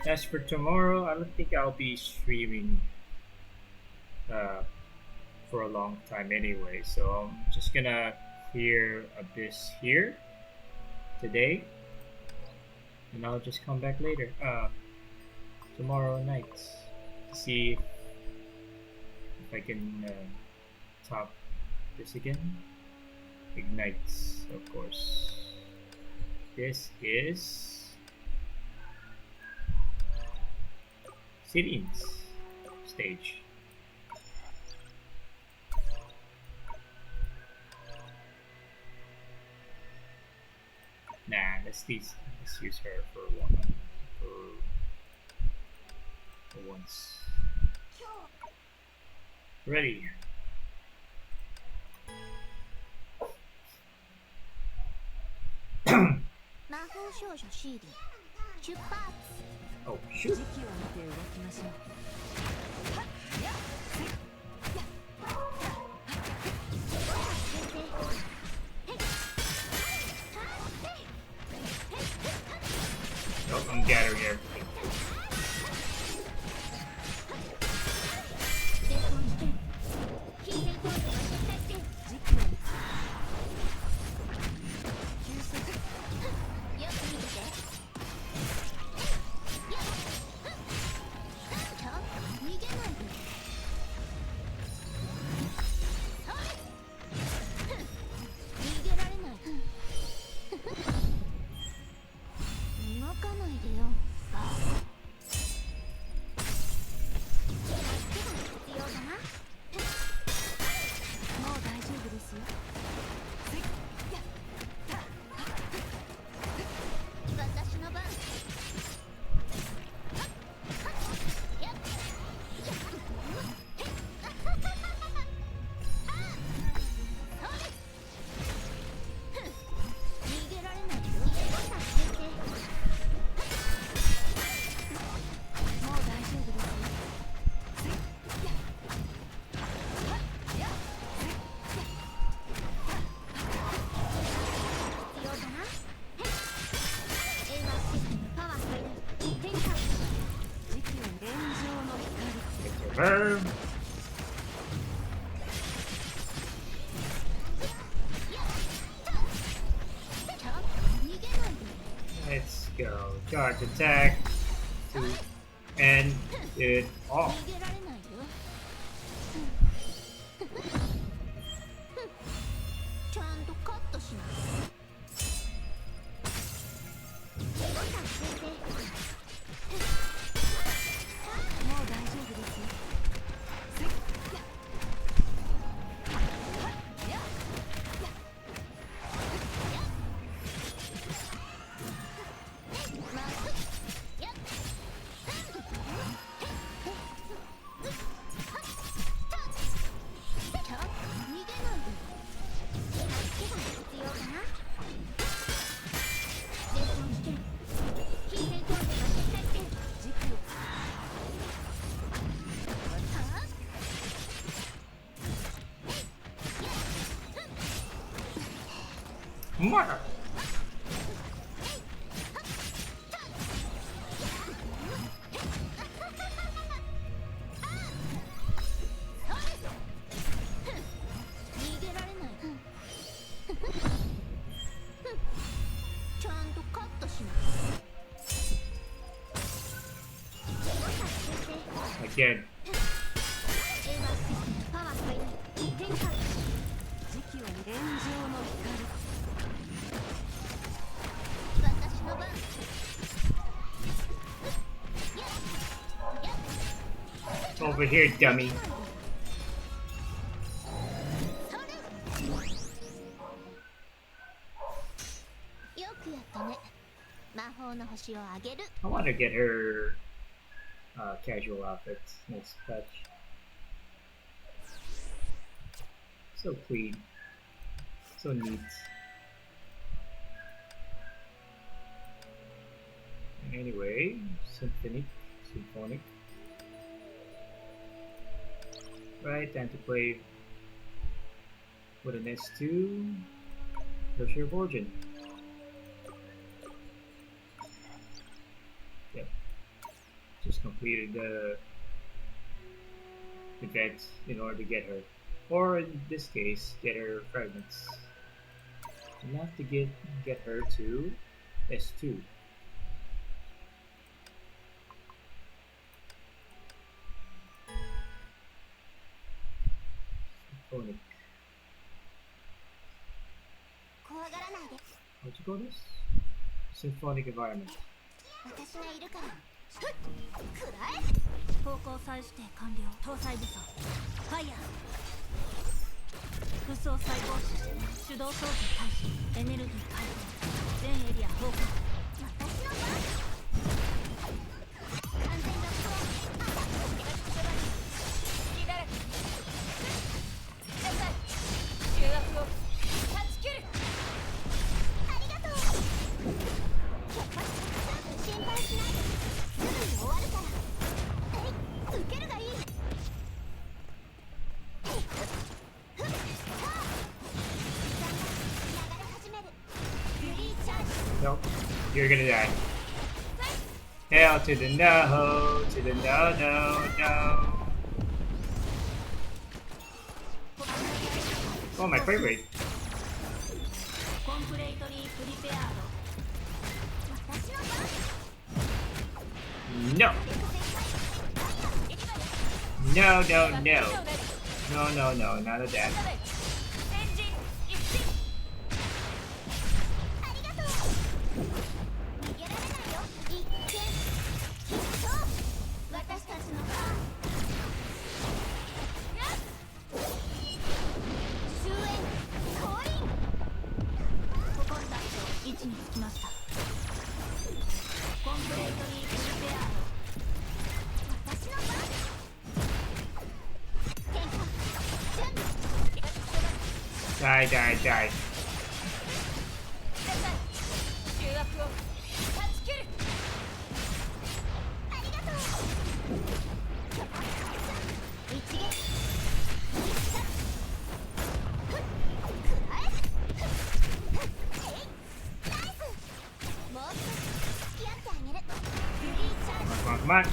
As for tomorrow, I don't think I'll be streaming for a long time anyway, so I'm just gonna clear Abyss here today, and I'll just come back later, tomorrow night, to see if I can top this again. Ignites, of course. This is Sirine's stage. Nah, let's use her for once. Ready. Oh shoot. 時期を見て動きましょう。 Oh, I'm gathering everything. her. Let's go. Charge attack to end it off. 逃げられないよちゃんとカットしますボタン先生もう大丈夫ですよ。Mother. 逃げられないちゃんとカットしますボタン先生 Again. パワー最大展開時期は連城の光。私の番 Over here, dummy. よくやったね魔法の星をあげる I want to get her casual outfit next patch. So clean. So neat. Anyway, symphonic. Right, time to play with an S2 Tertiary Origin. Yep. Just completed the event in order to get her. Or in this case, get her fragments. Enough to get her to S2. Symphonic. 怖がらないで What you call this? Symphonic environment. 私がいるからくらえ方向再指定完了。搭載武装ファイヤー。武装再放置。手動操作開始。エネルギー解放。全エリア崩壊。私の番完全脱ありがとう心配しないですぐに終わるからはい受けるがいい Nope. You're gonna die. Hell to the no, to the no, no, no. Oh, my frame rate. コンプレイトリープリペアード。私の番 No. No, no, no. No, no, no, none of that. ありがとう逃げられないよ一見必勝私たちの番終焉降臨ここだ位置につきました。コンプレイトリープリペアード。私の番天下準備 Die, die, die. ありがとう一撃必殺くらええいナイスもう少し付き合ってあげるフリーチャージ Come on, come on.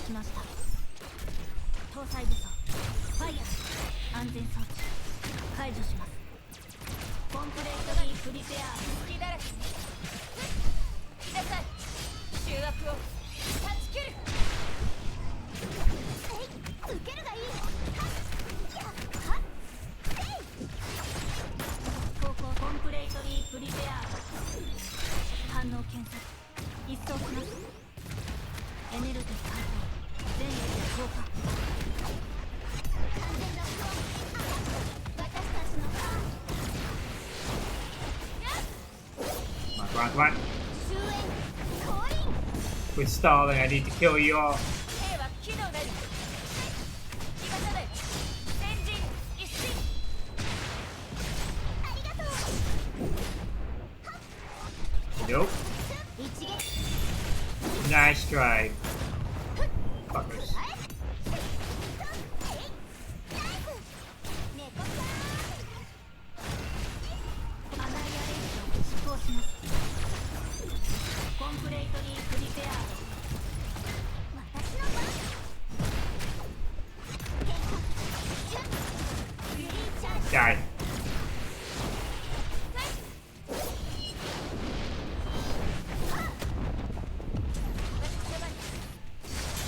しました。搭載武装ファイヤー、安全装置解除します。コンプレートにプリペア隙だらけに来なさい。醜悪を断ち切る。受けるがいい。航行コンプレートにプリペア反応検索一掃します。エネルギー解放全エリア降下。完全ロックオン。私たちのターン。 Come on, come on. 終焉降臨。 Quit stalling. I need to kill you all. 兵は機能なり。逃がさない。先陣一進。ありがとう。 Nope. 一撃。 Nice try. Fuckers. アナイアレーション執行します。コンプレートにプリペア私の番。変化。シュッ。フリーチャージ。 Die.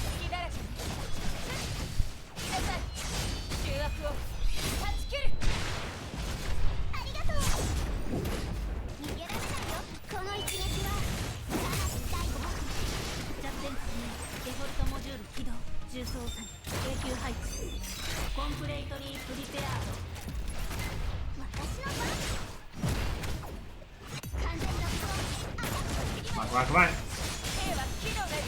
隙だらけに来なさい。醜悪を断ち切る。ありがとう。逃げられないよ。この一撃はかなり痛いぞ。弱点確認。デフォルトモジュール起動。重装作永久配置。コンプレートにプリペア私の番。完全ロックオン。 Come on, come on, come on. 兵は機能なり。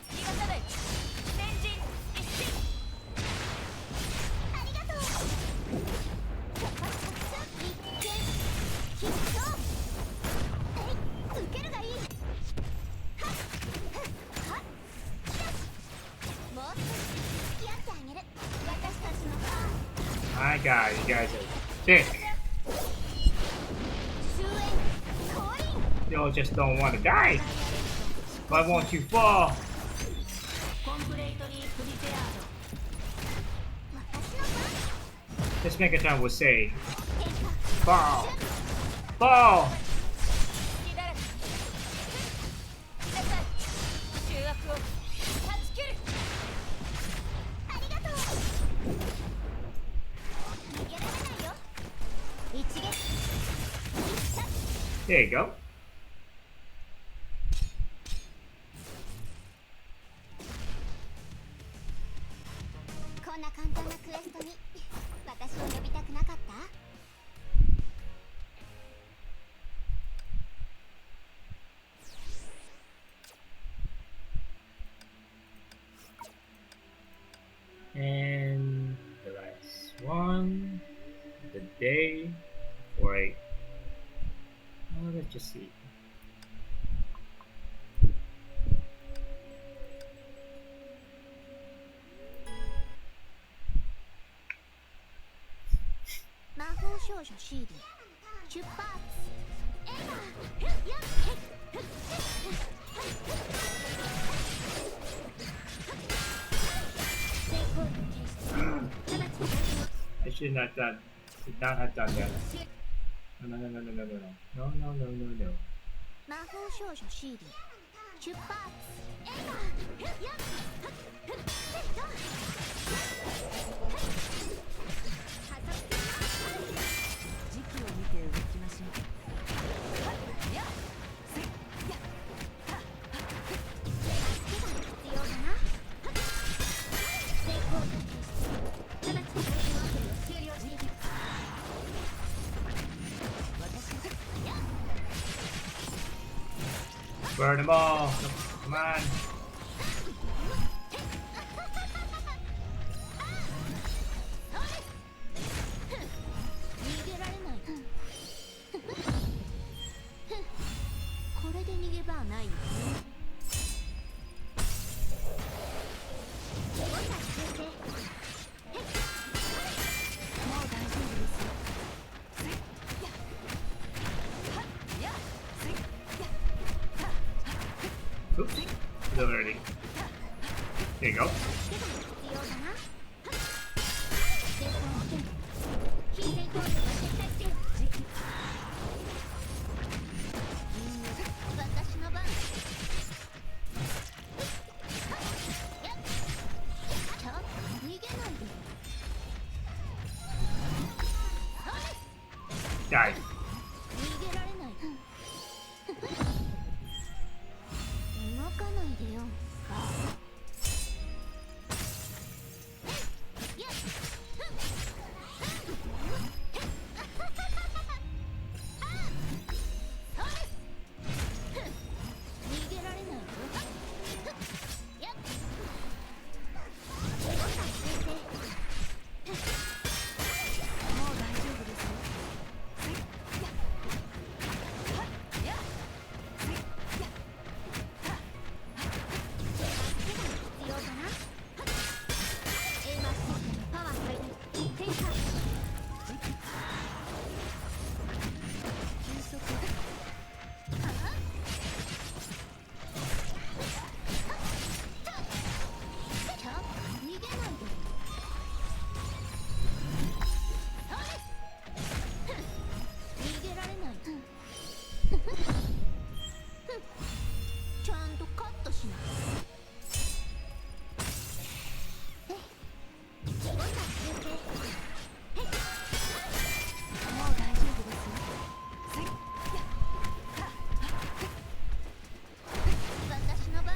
逃がさない。先陣一進。ありがとう。一見必勝。受けるがいい。はっはっ。もっと付き合ってあげる。私たちのターン。 My god, you guys are sick. 終焉降臨。 You all just don't want to die. Why won't you fall? コンプレートにプリペア私の番。 This Megatron will say, 変化。 fall, fall. 隙だらけに来なさい。醜悪を断ち切る。ありがとう。逃げられないよ。一撃。一射。 There you go. こんな簡単なクエストに私を呼びたくなかった？ And the last one, the day before I. Let's just see. CD 出発。I should not done. Should not have done that. No, no, no, no, no, no, no, no, no, no, no, no. 魔法少女 CD 出発。時期を見て動きましょう。必要かな。成功と決して直ちに最初のアプリを終了している。Burn them all. Come on. 逃げられない。これで逃げ場はないよね。もう大丈夫ですよ。Oops. He's already. There you go. 逃 Die. げられない動かないでよ逃げられないよもう大丈夫ですよ必要かなエイマーシステムパワー最大展開急速ちょっと逃げないで逃げられないちゃんとカットしないもう大丈夫ですよ私の番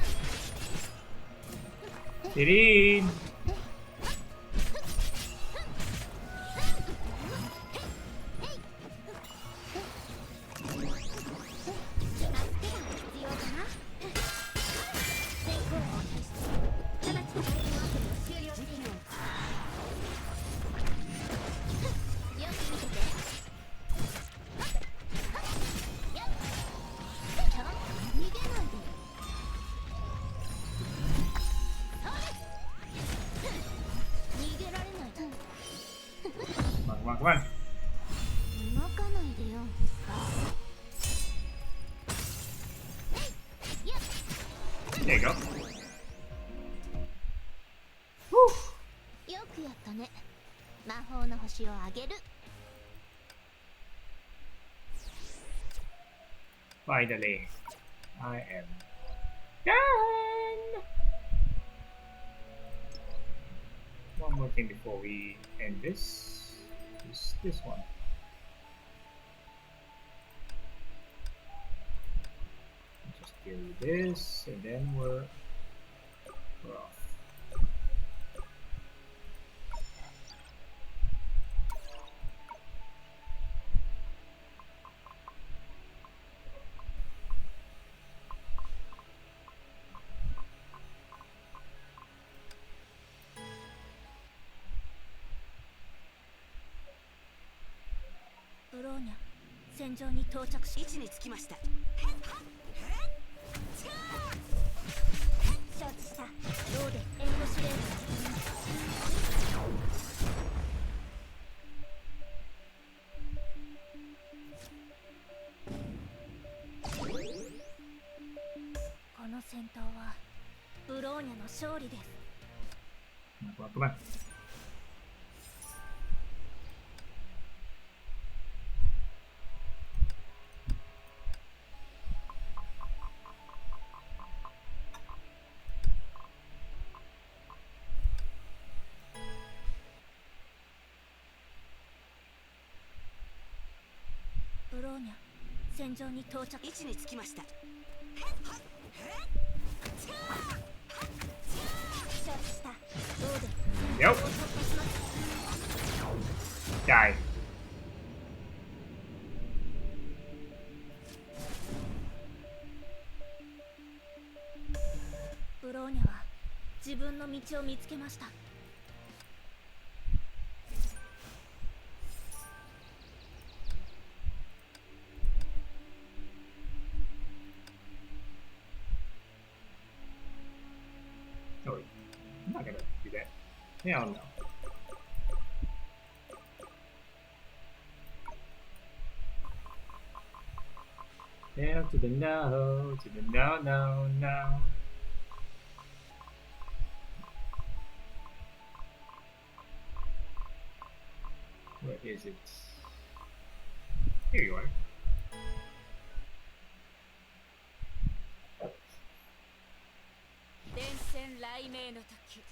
Tirin. 助けが必要かな全行を開始直ちに配信アプリを終了しているよく見ててちょっと逃げないで逃げられない Come on, come on, come on. 動かないでよ There you go. よくやったね魔法の星をあげる Finally, I am done. One more thing before we end this is this one. Just deal with this, and then we're off.ブローニャ戦場に到着し位置につきました。承知したローデ援護司令この戦闘はブローニャの勝利です Come on, come on.ブローニャ戦場に到着位置につきました。承知したローデ Yep. Die. ブローニャは自分の道を見つけました Oh, I'm not gonna do that. Hell no. Down to the no, no, no. What is it? Here you are. 電線雷鳴の時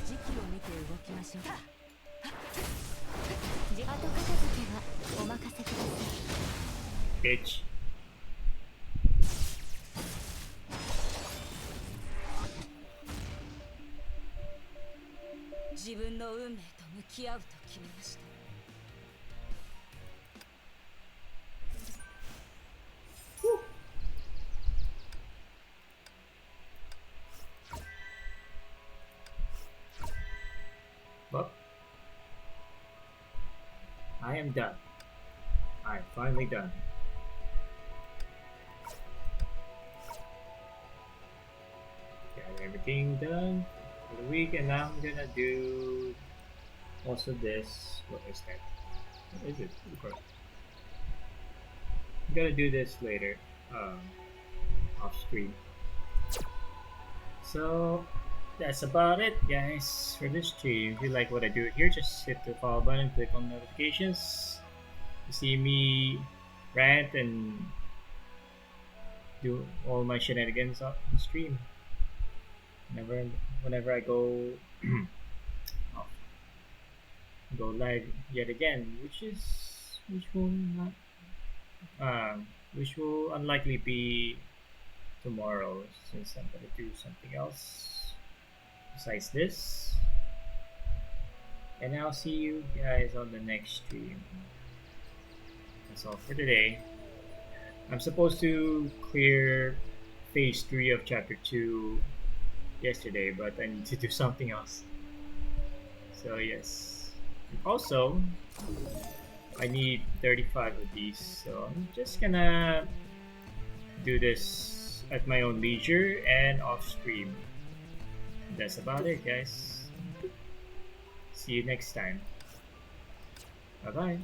時期を見て動きましょう。後片付けはお任せください。 Bitch. 自分の運命と向き合うと決めました。Well, I am done. I am finally done. Got everything done for the week, and now I'm gonna do also this. What is that? What is it? Okay. I'm gonna do this later, off screen. So that's about it, guys, for this stream. If you like what I do here, just hit the follow button, click on notifications to see me rant and do all my shenanigans on the stream. Whenever I go go live yet again, which will unlikely be tomorrow, since I'm gonna do something else besides this. And I'll see you guys on the next stream. That's all for today. I'm supposed to clear phase 3 of chapter 2 yesterday, but I need to do something else. So yes. Also, I need 35 of these, so I'm just gonna do this at my own leisure and off stream. That's about it, guys. See you next time. Bye bye.